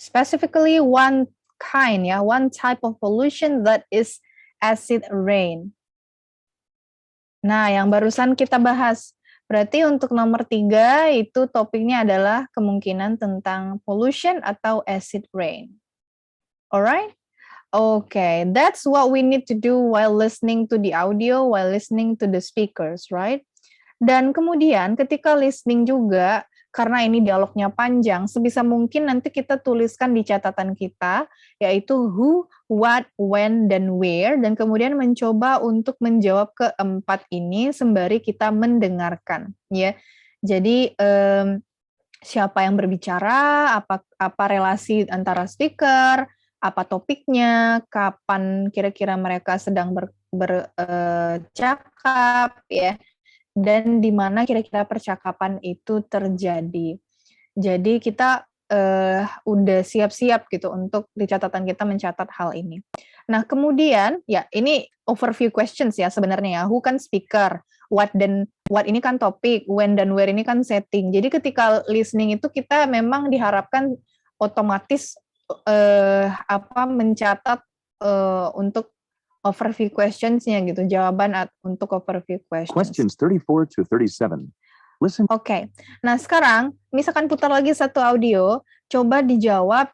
Specifically one kind, ya, one type of pollution that is acid rain. Nah, yang barusan kita bahas. Berarti untuk nomor 3 itu topiknya adalah kemungkinan tentang pollution atau acid rain. Alright? Okay, that's what we need to do while listening to the audio, while listening to the speakers, right? Dan kemudian ketika listening juga, karena ini dialognya panjang, sebisa mungkin nanti kita tuliskan di catatan kita, yaitu who, what, when, dan where, dan kemudian mencoba untuk menjawab keempat ini sembari kita mendengarkan, ya. Jadi siapa yang berbicara, apa relasi antara speaker, apa topiknya, kapan kira-kira mereka sedang bercakap, ya. Dan di mana kira-kira percakapan itu terjadi. Jadi kita udah siap-siap gitu untuk di catatan kita mencatat hal ini. Nah, kemudian ya ini overview questions ya sebenarnya ya. Who kan speaker, what ini kan topik, when dan where ini kan setting. Jadi ketika listening itu kita memang diharapkan otomatis mencatat untuk overview questions-nya gitu, jawaban untuk overview questions. Questions 34 to 37. Listen. Oke. Nah, sekarang misalkan putar lagi satu audio, coba dijawab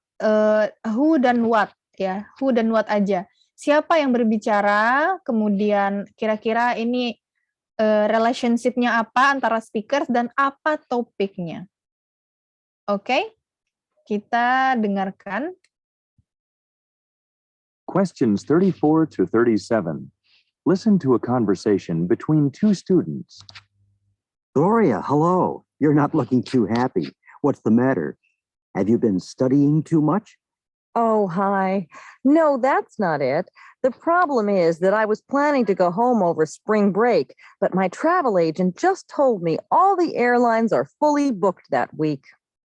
who dan what ya. Who dan what aja. Siapa yang berbicara, kemudian kira-kira ini relationship-nya apa antara speakers dan apa topiknya. Oke? Kita dengarkan. Questions 34 to 37. Listen to a conversation between two students. Gloria, hello. You're not looking too happy. What's the matter? Have you been studying too much? Oh, hi. No, that's not it. The problem is that I was planning to go home over spring break, but my travel agent just told me all the airlines are fully booked that week.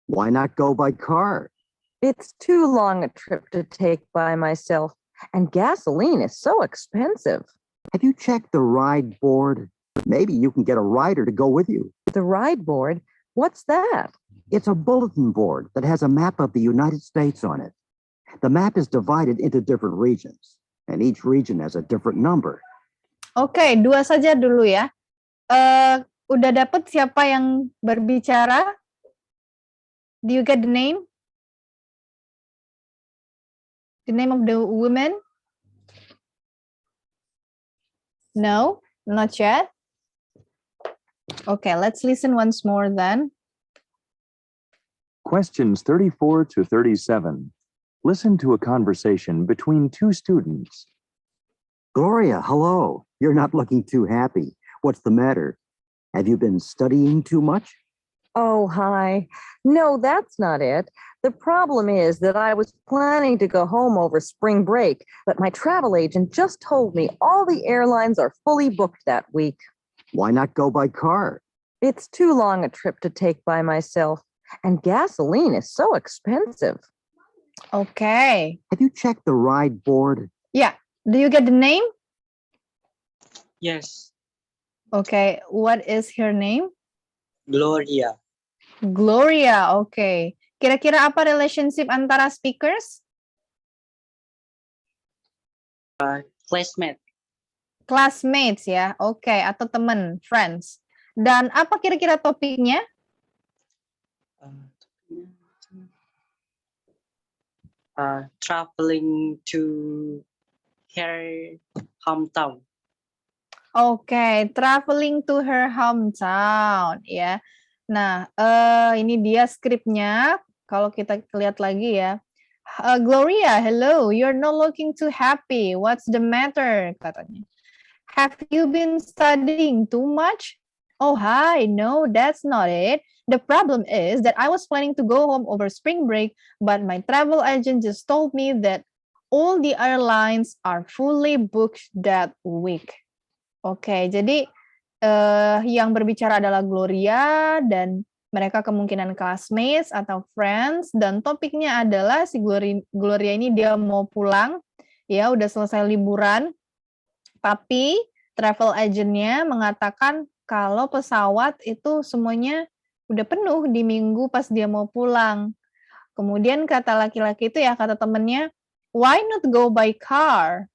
Why not go by car? It's too long a trip to take by myself, and gasoline is so expensive. Have you checked the ride board? Maybe you can get a rider to go with you. The ride board? What's that? It's a bulletin board that has a map of the United States on it. The map is divided into different regions, and each region has a different number. Oke, 2 saja dulu ya. Udah dapet siapa yang berbicara? Do you get the name? The name of the woman? No, not yet. Okay, let's listen once more then. Questions 34 to 37. Listen to a conversation between two students. Gloria, hello. You're not looking too happy. What's the matter? Have you been studying too much? Oh, hi. No, that's not it. The problem is that I was planning to go home over spring break, but my travel agent just told me all the airlines are fully booked that week. Why not go by car? It's too long a trip to take by myself, and gasoline is so expensive. Okay. Have you checked the ride board? Yeah. Do you get the name? Yes, Okay. What is her name? Gloria. Gloria. Okay. Kira-kira apa relationship antara speakers? Classmate. Classmates ya. Oke. Atau teman, friends. Dan apa kira-kira topiknya? Traveling to her hometown. Oke, traveling to her hometown ya. Nah, ini dia skripnya. Kalau kita lihat lagi ya. Gloria, hello. You're not looking too happy. What's the matter? Katanya. Have you been studying too much? Oh, hi. No, that's not it. The problem is that I was planning to go home over spring break, but my travel agent just told me that all the airlines are fully booked that week. Oke, jadi yang berbicara adalah Gloria dan mereka kemungkinan classmates atau friends dan topiknya adalah si Gloria ini dia mau pulang ya udah selesai liburan tapi travel agentnya mengatakan kalau pesawat itu semuanya udah penuh di minggu pas dia mau pulang. Kemudian kata laki-laki itu ya kata temennya, why not go by car?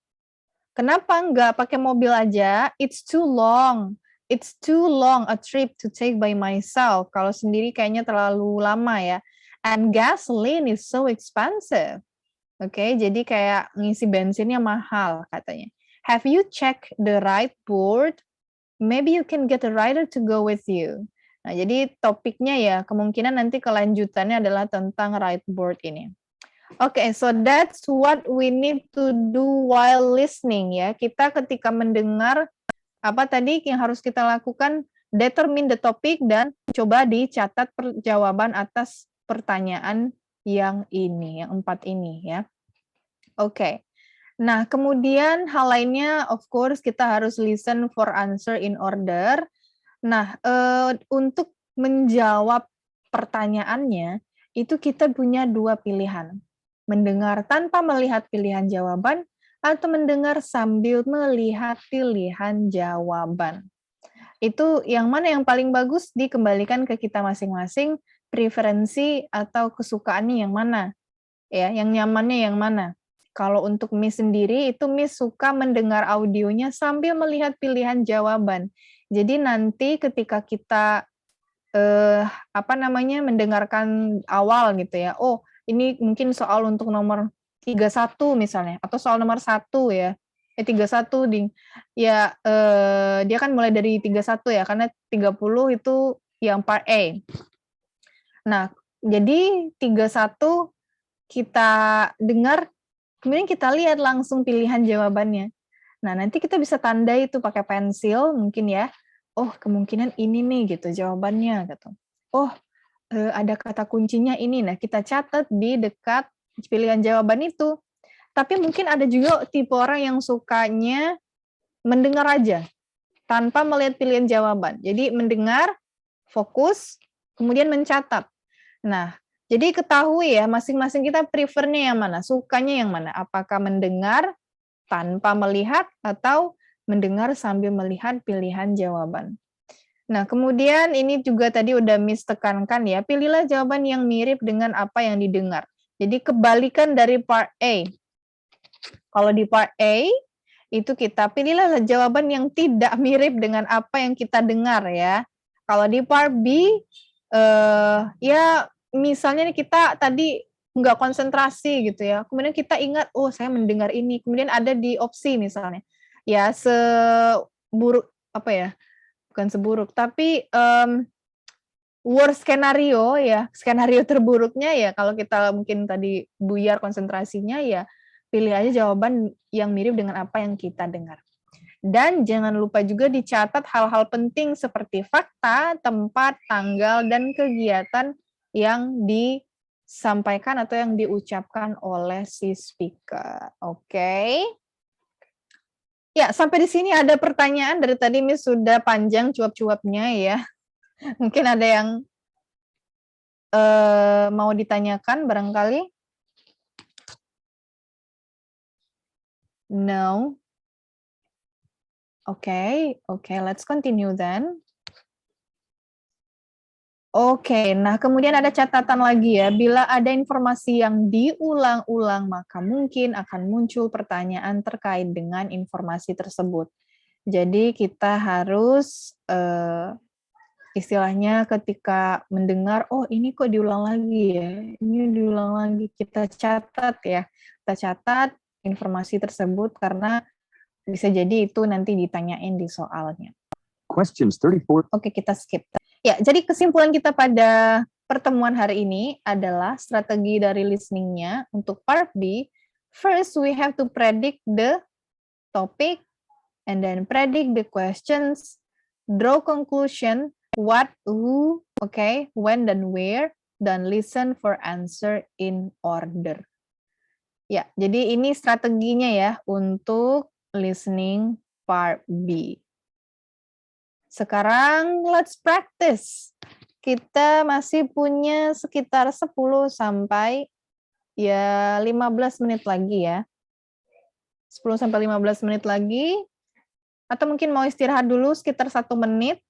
Kenapa nggak pakai mobil aja? It's too long. It's too long a trip to take by myself. Kalau sendiri kayaknya terlalu lama ya. And gasoline is so expensive. Oke, jadi kayak ngisi bensinnya mahal katanya. Have you checked the ride board? Maybe you can get a rider to go with you. Nah, jadi topiknya ya kemungkinan nanti kelanjutannya adalah tentang ride board ini. Okay, so that's what we need to do while listening ya. Kita ketika mendengar apa tadi yang harus kita lakukan, determine the topic dan coba dicatat jawaban atas pertanyaan yang ini, yang 4 ini ya. Oke. Nah, kemudian hal lainnya of course kita harus listen for answer in order. Nah, untuk menjawab pertanyaannya itu kita punya 2 pilihan. Mendengar tanpa melihat pilihan jawaban, atau mendengar sambil melihat pilihan jawaban. Itu yang mana yang paling bagus dikembalikan ke kita masing-masing, preferensi atau kesukaannya yang mana. Ya, yang nyamannya yang mana. Kalau untuk Miss sendiri, itu Miss suka mendengar audionya sambil melihat pilihan jawaban. Jadi nanti ketika kita mendengarkan awal gitu ya, oh ini mungkin soal untuk nomor 31 misalnya, atau soal nomor 1 ya, 31 ding. Ya, dia kan mulai dari 31 ya, karena 30 itu yang part A. Nah, jadi 31 kita dengar, kemudian kita lihat langsung pilihan jawabannya. Nah, nanti kita bisa tandai itu pakai pensil mungkin ya. Oh, kemungkinan ini nih gitu jawabannya gitu. Oh, ada kata kuncinya ini. Nah, kita catat di dekat pilihan jawaban itu. Tapi mungkin ada juga tipe orang yang sukanya mendengar aja tanpa melihat pilihan jawaban. Jadi mendengar, fokus, kemudian mencatat. Nah, jadi ketahui ya masing-masing kita prefernya yang mana, sukanya yang mana. Apakah mendengar tanpa melihat atau mendengar sambil melihat pilihan jawaban. Nah, kemudian ini juga tadi udah Miss tekankan ya, pilihlah jawaban yang mirip dengan apa yang didengar. Jadi kebalikan dari part A. Kalau di part A, itu kita pilihlah jawaban yang tidak mirip dengan apa yang kita dengar ya. Kalau di part B, ya misalnya kita tadi nggak konsentrasi gitu ya, kemudian kita ingat, oh saya mendengar ini, kemudian ada di opsi misalnya. Ya seburuk, apa ya, bukan seburuk, tapi worst skenario ya, skenario terburuknya ya kalau kita mungkin tadi buyar konsentrasinya ya pilih aja jawaban yang mirip dengan apa yang kita dengar. Dan jangan lupa juga dicatat hal-hal penting seperti fakta, tempat, tanggal, dan kegiatan yang disampaikan atau yang diucapkan oleh si speaker. Oke. Ya, sampai di sini ada pertanyaan dari tadi Miss sudah panjang cuap-cuapnya ya. Mungkin ada yang mau ditanyakan barangkali? No. Okay, let's continue then. Oke, nah kemudian ada catatan lagi ya, bila ada informasi yang diulang-ulang, maka mungkin akan muncul pertanyaan terkait dengan informasi tersebut. Jadi kita harus istilahnya ketika mendengar, oh ini kok diulang lagi ya, ini diulang lagi, kita catat ya, kita catat informasi tersebut karena bisa jadi itu nanti ditanyain di soalnya. Questions 34. Oke, kita skip. Ya, jadi kesimpulan kita pada pertemuan hari ini adalah strategi dari listening-nya untuk part B. First, we have to predict the topic, and then predict the questions, draw conclusion, what, who, okay, when, dan where, dan listen for answer in order. Ya, jadi ini strateginya ya untuk listening part B. Sekarang let's practice. Kita masih punya sekitar 10 sampai ya 15 menit lagi ya. 10 sampai 15 menit lagi. Atau mungkin mau istirahat dulu sekitar 1 menit.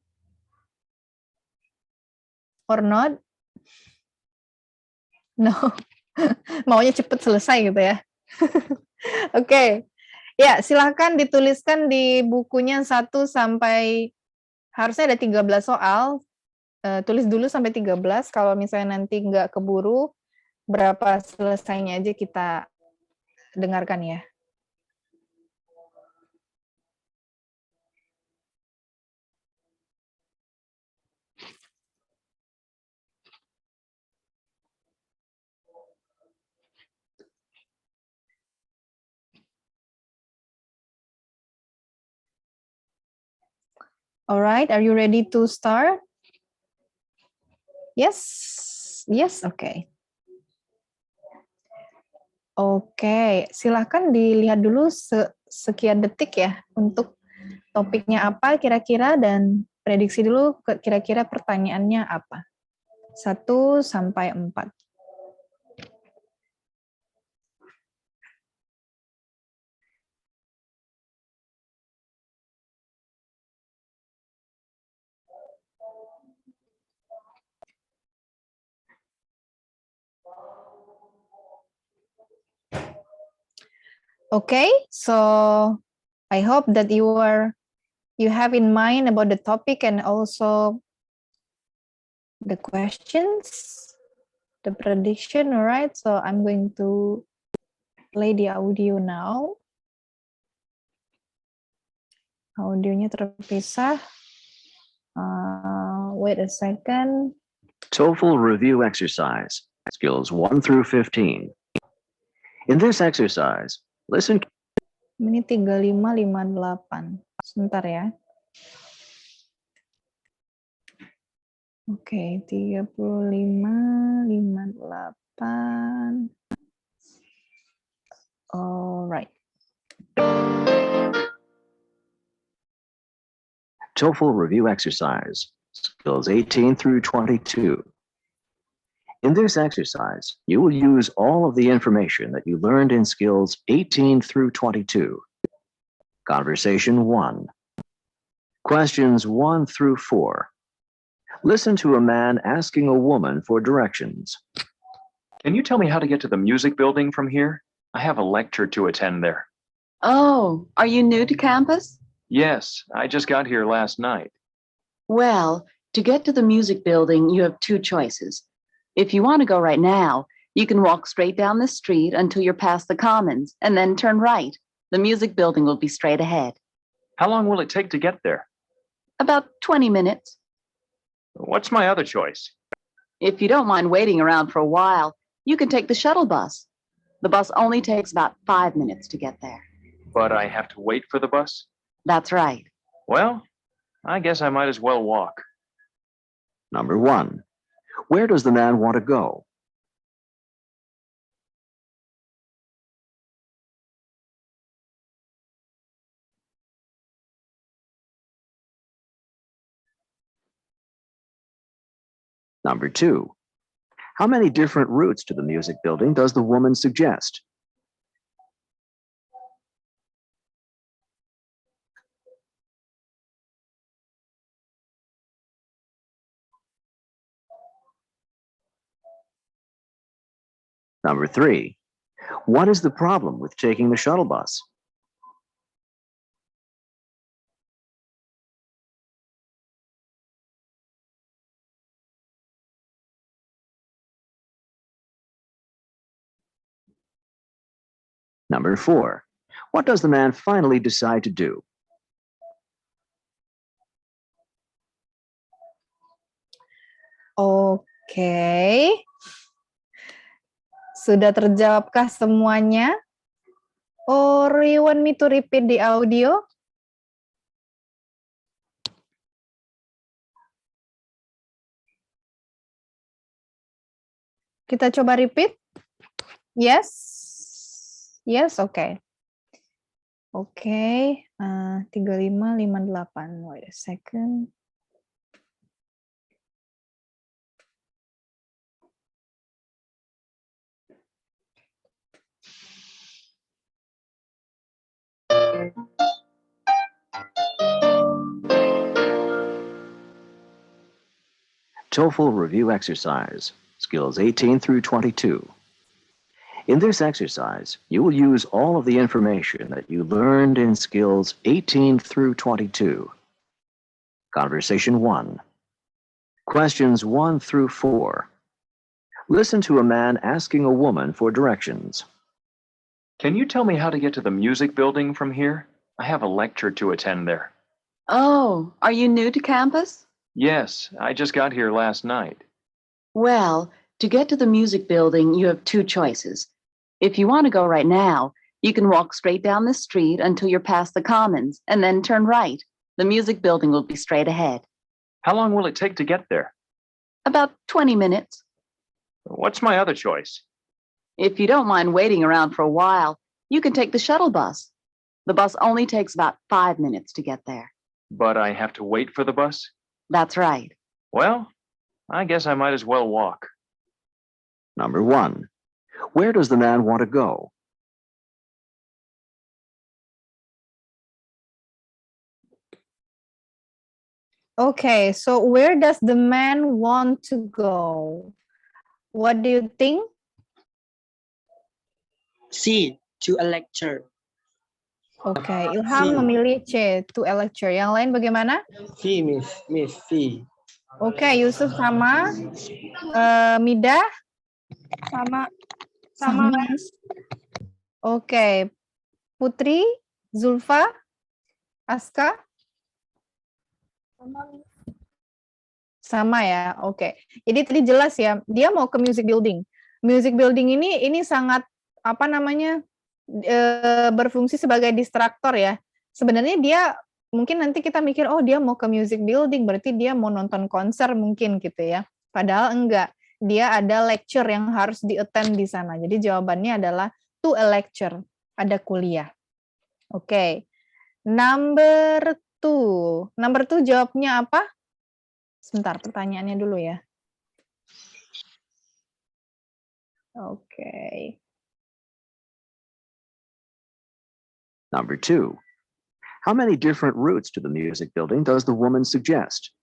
Or not? No. Maunya cepet selesai gitu ya. Oke. Ya, silahkan dituliskan di bukunya 1 sampai harusnya ada 13 soal. Tulis dulu sampai 13. Kalau misalnya nanti nggak keburu, berapa selesainya aja kita dengarkan ya. All right, are you ready to start? Yes, okay. Oke, silahkan dilihat dulu sekian detik ya untuk topiknya apa kira-kira dan prediksi dulu kira-kira pertanyaannya apa. 1 sampai 4. Okay, so I hope that you have in mind about the topic and also the questions, the prediction, all right? So I'm going to play the audio now. Audionya terpisah. Wait a second. TOEFL review exercise, skills 1 through 15. In this exercise, listen. Ini 3558. Sebentar ya. Oke, 3558. Alright. TOEFL review exercise, skills 18 through 22. In this exercise, you will use all of the information that you learned in skills 18 through 22. Conversation 1. Questions 1 through 4. Listen to a man asking a woman for directions. Can you tell me how to get to the music building from here? I have a lecture to attend there. Oh, are you new to campus? Yes, I just got here last night. Well, to get to the music building, you have 2 choices. If you want to go right now, you can walk straight down the street until you're past the Commons and then turn right. The music building will be straight ahead. How long will it take to get there? About 20 minutes. What's my other choice? If you don't mind waiting around for a while, you can take the shuttle bus. The bus only takes about 5 minutes to get there. But I have to wait for the bus? That's right. Well, I guess I might as well walk. Number 1. Where does the man want to go? Number 2. How many different routes to the music building does the woman suggest? Number 3. What is the problem with taking the shuttle bus? Number 4. What does the man finally decide to do? Oke. Sudah terjawabkah semuanya? Or you want me to repeat the audio? Kita coba repeat. Yes. Yes, okay. Okay. 3558. Wait a second. TOEFL review exercise, skills 18 through 22. In this exercise, you will use all of the information that you learned in skills 18 through 22. Conversation 1. Questions 1 through 4. Listen to a man asking a woman for directions. Can you tell me how to get to the music building from here? I have a lecture to attend there. Oh, are you new to campus? Yes, I just got here last night. Well, to get to the music building, you have two choices. If you want to go right now, you can walk straight down the street until you're past the Commons and then turn right. The music building will be straight ahead. How long will it take to get there? About 20 minutes. What's my other choice? If you don't mind waiting around for a while, you can take the shuttle bus. The bus only takes about 5 minutes to get there. But I have to wait for the bus? That's right. Well, I guess I might as well walk. Number 1. Where does the man want to go? Okay, so where does the man want to go? What do you think? C. To a lecture. Oke, Ilham memilih C, to a lecture. Yang lain bagaimana? C, Miss C. Oke, Yusuf sama. Mida? Sama. Miss. Oke, Putri, Zulfa, Aska? Sama ya, oke. Jadi tadi jelas ya, dia mau ke music building. Music building ini sangat apa namanya berfungsi sebagai distraktor ya. Sebenarnya dia mungkin nanti kita mikir oh dia mau ke music building berarti dia mau nonton konser mungkin gitu ya. Padahal enggak. Dia ada lecture yang harus di-attend di sana. Jadi jawabannya adalah to a lecture, ada kuliah. Oke. Number 2. Number 2 jawabnya apa? Sebentar, pertanyaannya dulu ya. Oke. Number 2. How many different routes to the music building does the woman suggest?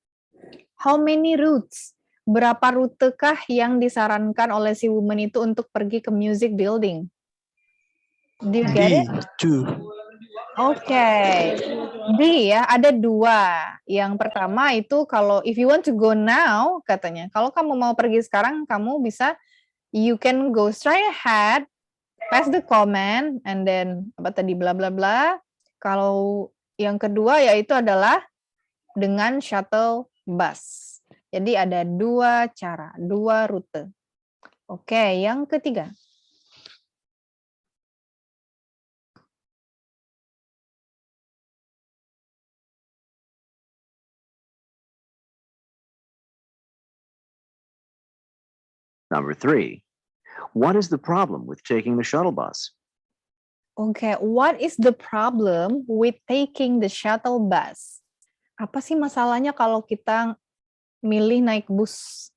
How many routes? Berapa rutekah yang disarankan oleh si woman itu untuk pergi ke music building? Do you get it? Oke. D ya, ada 2. Yang pertama itu kalau if you want to go now, katanya. Kalau kamu mau pergi sekarang, kamu bisa, you can go straight ahead, pass the command, and then, apa tadi, bla bla bla. Kalau yang kedua yaitu adalah dengan shuttle bus. Jadi ada 2 cara, 2 rute. Oke, yang ketiga. Number 3. What is the problem with taking the shuttle bus? Oke, what is the problem with taking the shuttle bus? Apa sih masalahnya kalau kita milih naik bus?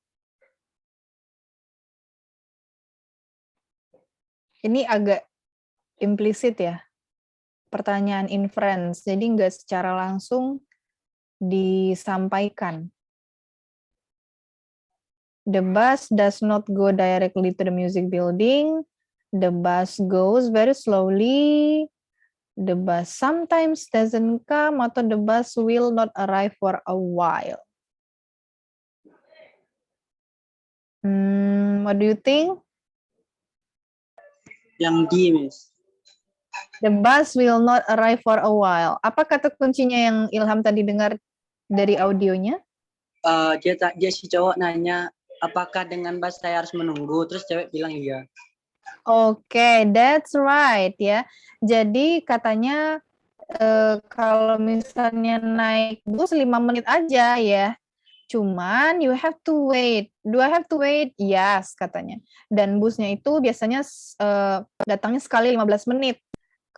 Ini agak implisit ya, pertanyaan inference, jadi nggak secara langsung disampaikan. The bus does not go directly to the music building. The bus goes very slowly. The bus sometimes doesn't come, atau the bus will not arrive for a while. What do you think? Yang D, Miss. The bus will not arrive for a while. Apa kata kuncinya yang Ilham tadi dengar dari audionya? Dia si cowok nanya, apakah dengan bus saya harus menunggu? Terus cewek bilang iya. Oke, that's right ya. Jadi katanya kalau misalnya naik bus 5 menit aja ya. Cuman you have to wait. Do I have to wait? Yes, katanya. Dan busnya itu biasanya datangnya sekali 15 menit.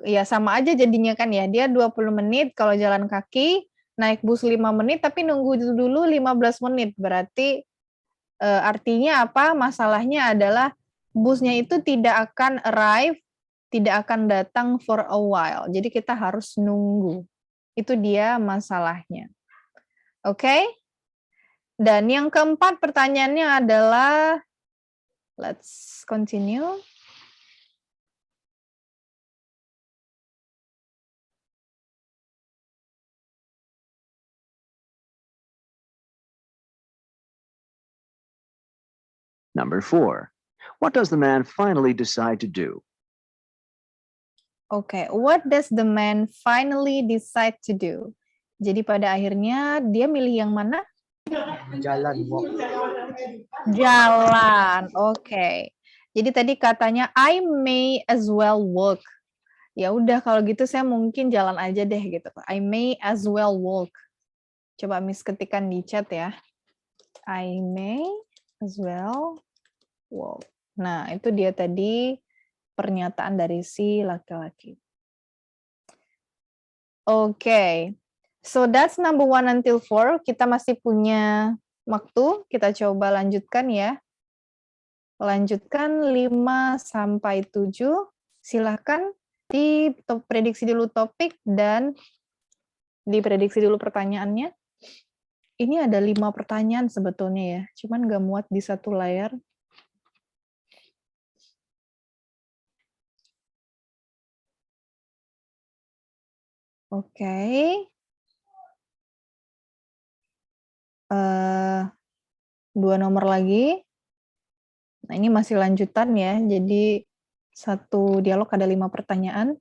Ya sama aja jadinya kan ya. Dia 20 menit kalau jalan kaki, naik bus 5 menit tapi nunggu dulu 15 menit. Berarti artinya apa? Masalahnya adalah busnya itu tidak akan arrive, tidak akan datang for a while. Jadi kita harus nunggu. Itu dia masalahnya. Oke? Dan yang keempat pertanyaannya adalah, let's continue. Number 4. What does the man finally decide to do? Oke, what does the man finally decide to do? Jadi pada akhirnya dia milih yang mana? Jalan, walk. Jalan, oke. Jadi tadi katanya I may as well walk. Ya udah kalau gitu saya mungkin jalan aja deh gitu. I may as well walk. Coba Miss ketikkan di chat ya. I may as well walk. Nah, itu dia tadi pernyataan dari si laki-laki. Oke. So that's number 1 until 4. Kita masih punya waktu. Kita coba lanjutkan ya. Lanjutkan 5 sampai 7. Silahkan diprediksi dulu topik dan diprediksi dulu pertanyaannya. Ini ada 5 pertanyaan sebetulnya ya. Cuman nggak muat di satu layar. Oke. 2 nomor lagi. Nah, ini masih lanjutan ya. Jadi satu dialog ada 5 pertanyaan.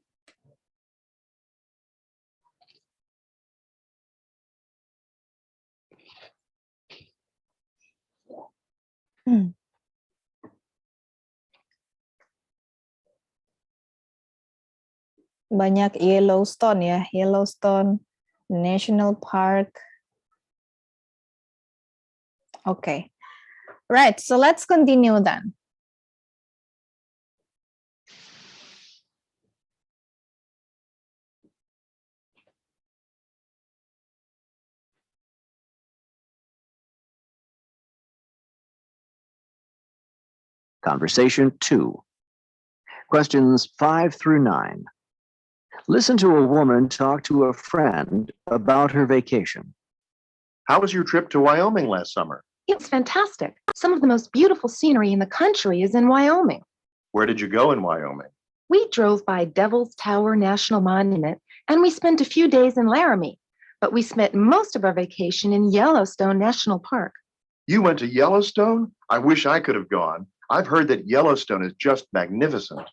Banyak Yellowstone ya. Yellowstone National Park. Okay. Right, so let's continue then. Conversation 2. Questions 5 through 9. Listen to a woman talk to a friend about her vacation. How was your trip to Wyoming last summer? It's fantastic. Some of the most beautiful scenery in the country is in Wyoming. Where did you go in Wyoming? We drove by Devil's Tower National Monument and we spent a few days in Laramie, but we spent most of our vacation in Yellowstone National Park. You went to Yellowstone? I wish I could have gone. I've heard that Yellowstone is just magnificent.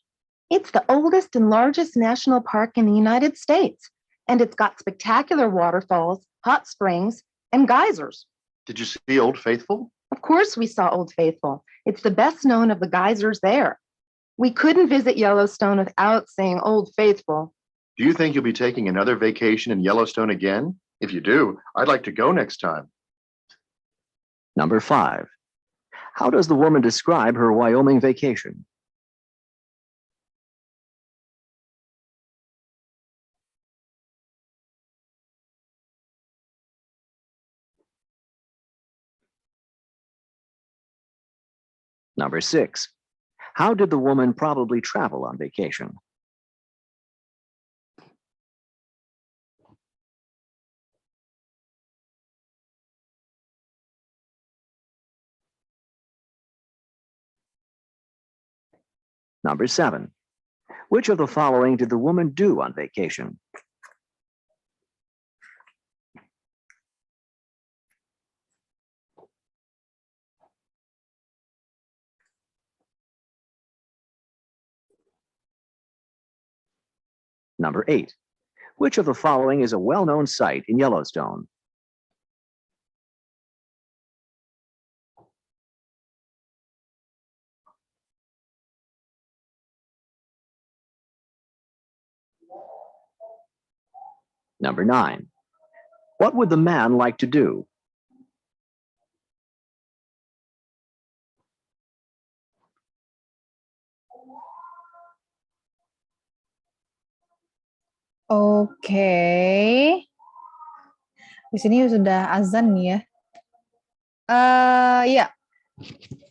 It's the oldest and largest national park in the United States, and it's got spectacular waterfalls, hot springs, and geysers. Did you see Old Faithful? Of course we saw Old Faithful. It's the best known of the geysers there. We couldn't visit Yellowstone without seeing Old Faithful. Do you think you'll be taking another vacation in Yellowstone again? If you do, I'd like to go next time. Number 5. How does the woman describe her Wyoming vacation? Number 6. How did the woman probably travel on vacation? Number 7. Which of the following did the woman do on vacation? Number 8. Which of the following is a well-known site in Yellowstone? Number 9. What would the man like to do? Oke. Di sini sudah azan nih ya. Ya.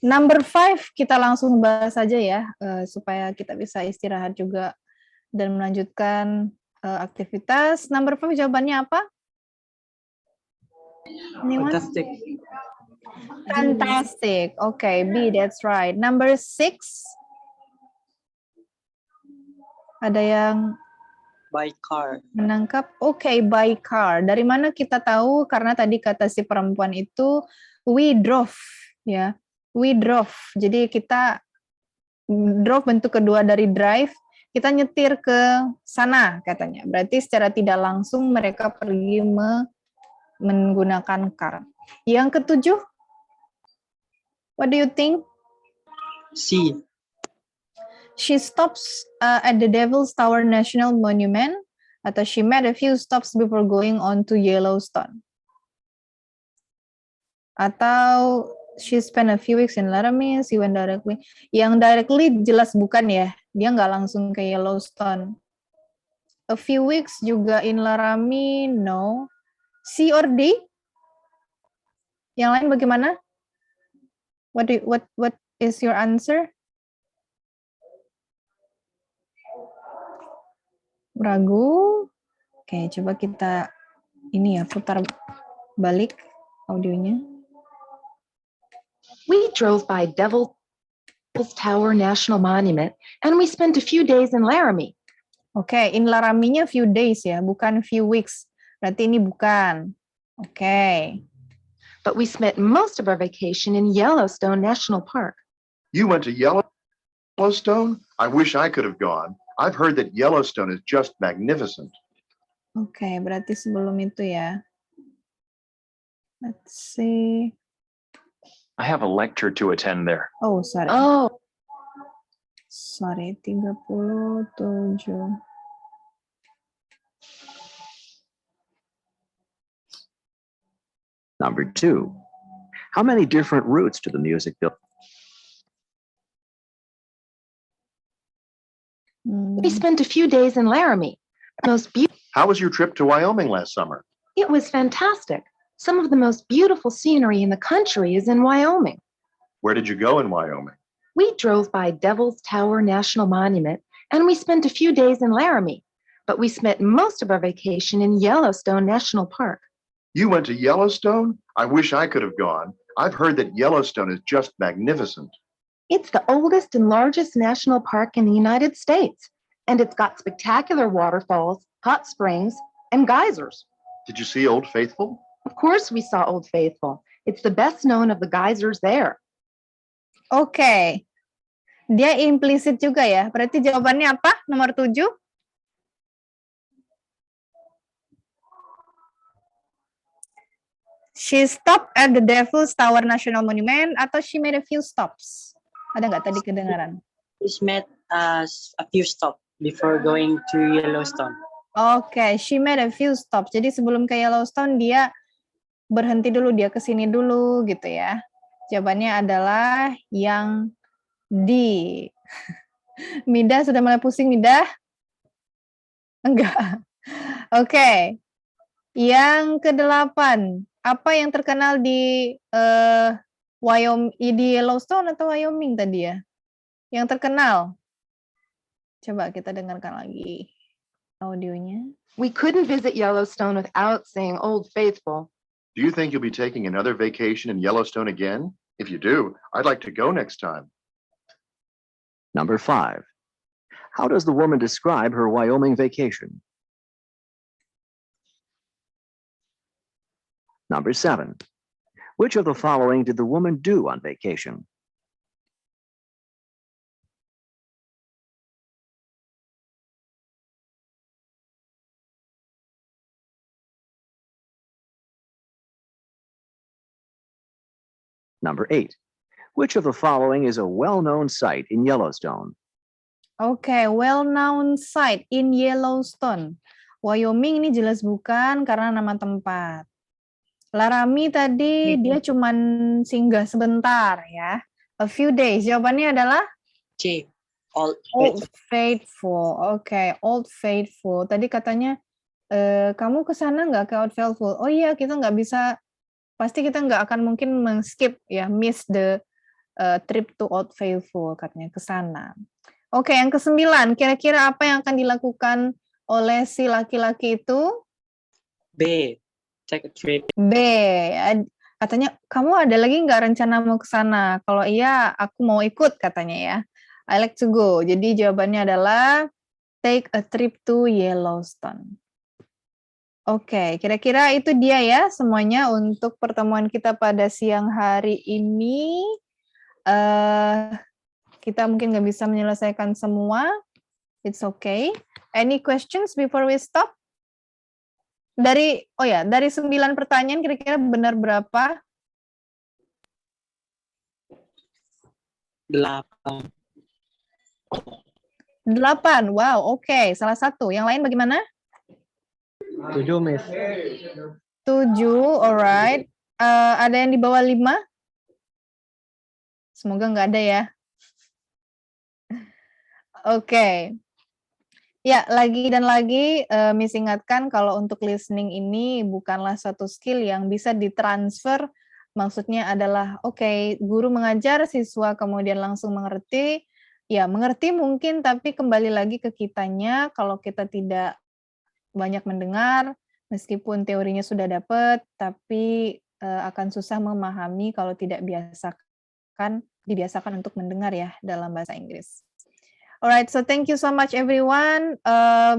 Number 5 kita langsung bahas saja ya, supaya kita bisa istirahat juga dan melanjutkan aktivitas. Number 5 jawabannya apa? Anyone? Fantastic. Fantastic. Okay, B, that's right. Number 6. Ada yang By car. menangkap? Okay, by car. Dari mana kita tahu? Karena tadi kata si perempuan itu we drove, ya. We drove. Jadi kita drove bentuk kedua dari drive. Kita nyetir ke sana katanya. Berarti secara tidak langsung mereka pergi menggunakan car. Yang ketujuh, what do you think? C. She stops at the Devil's Tower National Monument, atau she made a few stops before going on to Yellowstone. Atau she spent a few weeks in Laramie, she went directly. Yang directly jelas bukan ya, dia nggak langsung ke Yellowstone. A few weeks juga in Laramie, no. C or D? Yang lain bagaimana? What is your answer? Ragu? Oke, coba kita ini ya, putar balik audionya. We drove by Devil's Tower National Monument and we spent a few days in Laramie. Oke, in Laramie-nya few days ya, bukan few weeks. Berarti ini bukan. Oke. But we spent most of our vacation in Yellowstone National Park. You went to Yellowstone? I wish I could have gone. I've heard that Yellowstone is just magnificent. Oke, berarti sebelum itu ya. Let's see. I have a lecture to attend there. Oh, sorry. Oh, Sorry, 37. Number 2. How many different routes to the music building? we spent a few days in Laramie. How was your trip to Wyoming last summer? It was fantastic. Some of the most beautiful scenery in the country is in Wyoming. Where did you go in Wyoming? We drove by Devil's Tower National Monument and we spent a few days in Laramie, but we spent most of our vacation in Yellowstone National Park. You went to Yellowstone? I wish I could have gone. I've heard that Yellowstone is just magnificent. It's the oldest and largest national park in the United States, and it's got spectacular waterfalls, hot springs, and geysers. Did you see Old Faithful? Of course we saw Old Faithful. It's the best known of the geysers there. Oke. Dia implisit juga ya. Berarti jawabannya apa? Nomor 7? She stopped at the Devil's Tower National Monument atau she made a few stops? Ada nggak tadi kedengaran? She made a few stops before going to Yellowstone. Oke, she made a few stops. Jadi sebelum ke Yellowstone dia berhenti dulu, dia kesini dulu gitu ya. Jawabannya adalah yang D. Mida sudah mulai pusing, Mida? Enggak. Oke. Yang ke-8. Apa yang terkenal di di Yellowstone atau Wyoming tadi ya? Yang terkenal. Coba kita dengarkan lagi audionya. We couldn't visit Yellowstone without seeing Old Faithful. Do you think you'll be taking another vacation in Yellowstone again? If you do, I'd like to go next time. Number 5. How does the woman describe her Wyoming vacation? Number 7. Which of the following did the woman do on vacation? Number 8. Which of the following is a well-known site in Yellowstone? Oke, well-known site in Yellowstone. Wyoming ini jelas bukan karena nama tempat. Laramie tadi dia cuman singgah sebentar ya. A few days. Jawabannya adalah C. Old Faithful. Oke, Old Faithful. Tadi katanya kamu ke sana nggak ke Old Faithful? Oh iya, kita nggak bisa. Pasti kita nggak akan mungkin men-skip ya, miss the trip to Old Faithful katanya ke sana. Oke, yang ke-9. Kira-kira apa yang akan dilakukan oleh si laki-laki itu? B. Take a trip. B. Katanya, kamu ada lagi nggak rencana mau ke sana? Kalau iya, aku mau ikut katanya ya. I like to go. Jadi jawabannya adalah take a trip to Yellowstone. Oke, kira-kira itu dia ya semuanya untuk pertemuan kita pada siang hari ini. Kita mungkin nggak bisa menyelesaikan semua. It's okay. Any questions before we stop? Dari 9 pertanyaan kira-kira benar berapa? 8. 8. Wow, oke. Salah satu. Yang lain bagaimana? 7, Miss. 7, alright. Ada yang di bawah 5? Semoga nggak ada ya. Oke. Ya, lagi dan lagi Miss ingatkan kalau untuk listening ini bukanlah suatu skill yang bisa ditransfer. Maksudnya adalah, oke, guru mengajar, siswa kemudian langsung mengerti. Ya, mengerti mungkin, tapi kembali lagi ke kitanya. Kalau kita tidak banyak mendengar, meskipun teorinya sudah dapat, tapi akan susah memahami kalau tidak dibiasakan untuk mendengar ya dalam bahasa Inggris. Alright, so thank you so much everyone.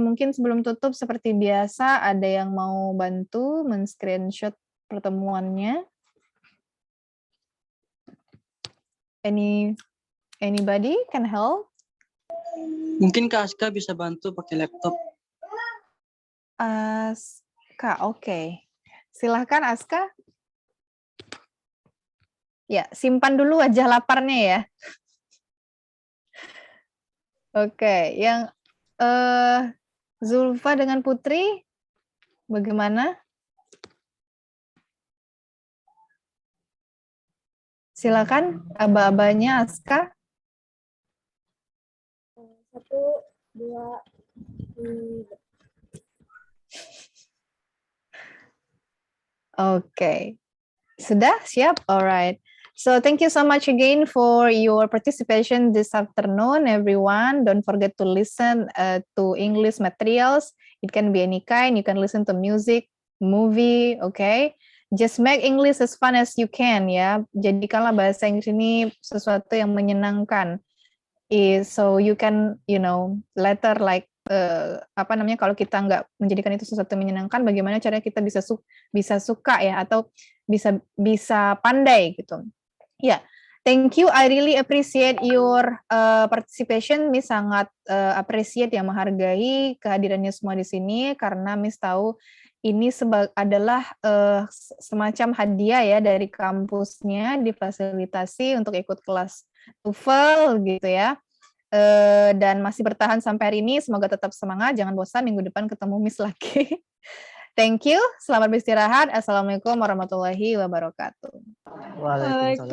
Mungkin sebelum tutup seperti biasa, ada yang mau bantu men-screenshot pertemuannya? Anybody can help? Mungkin Kak Aska bisa bantu pakai laptop. Aska, oke. Silahkan Aska. Ya, simpan dulu wajah laparnya ya. Oke, yang Zulfa dengan Putri, bagaimana? Silakan, aba-abanya Aska. 1, 2, 3. Oke. Sudah siap? Alright. So thank you so much again for your participation this afternoon, everyone. Don't forget to listen to English materials. It can be any kind. You can listen to music, movie, okay? Just make English as fun as you can, ya. Jadikanlah bahasa Inggris ini sesuatu yang menyenangkan. So you can, later like kalau kita nggak menjadikan itu sesuatu yang menyenangkan, bagaimana caranya kita bisa suka ya, atau bisa pandai gitu. Ya, thank you. I really appreciate your participation. Miss sangat appreciate, yang menghargai kehadirannya semua di sini, karena Miss tahu ini adalah semacam hadiah ya dari kampusnya, difasilitasi untuk ikut kelas TOEFL gitu ya. Dan masih bertahan sampai hari ini. Semoga tetap semangat, jangan bosan, minggu depan ketemu Miss lagi. Thank you, selamat beristirahat. Assalamualaikum warahmatullahi wabarakatuh. Waalaikumsalam.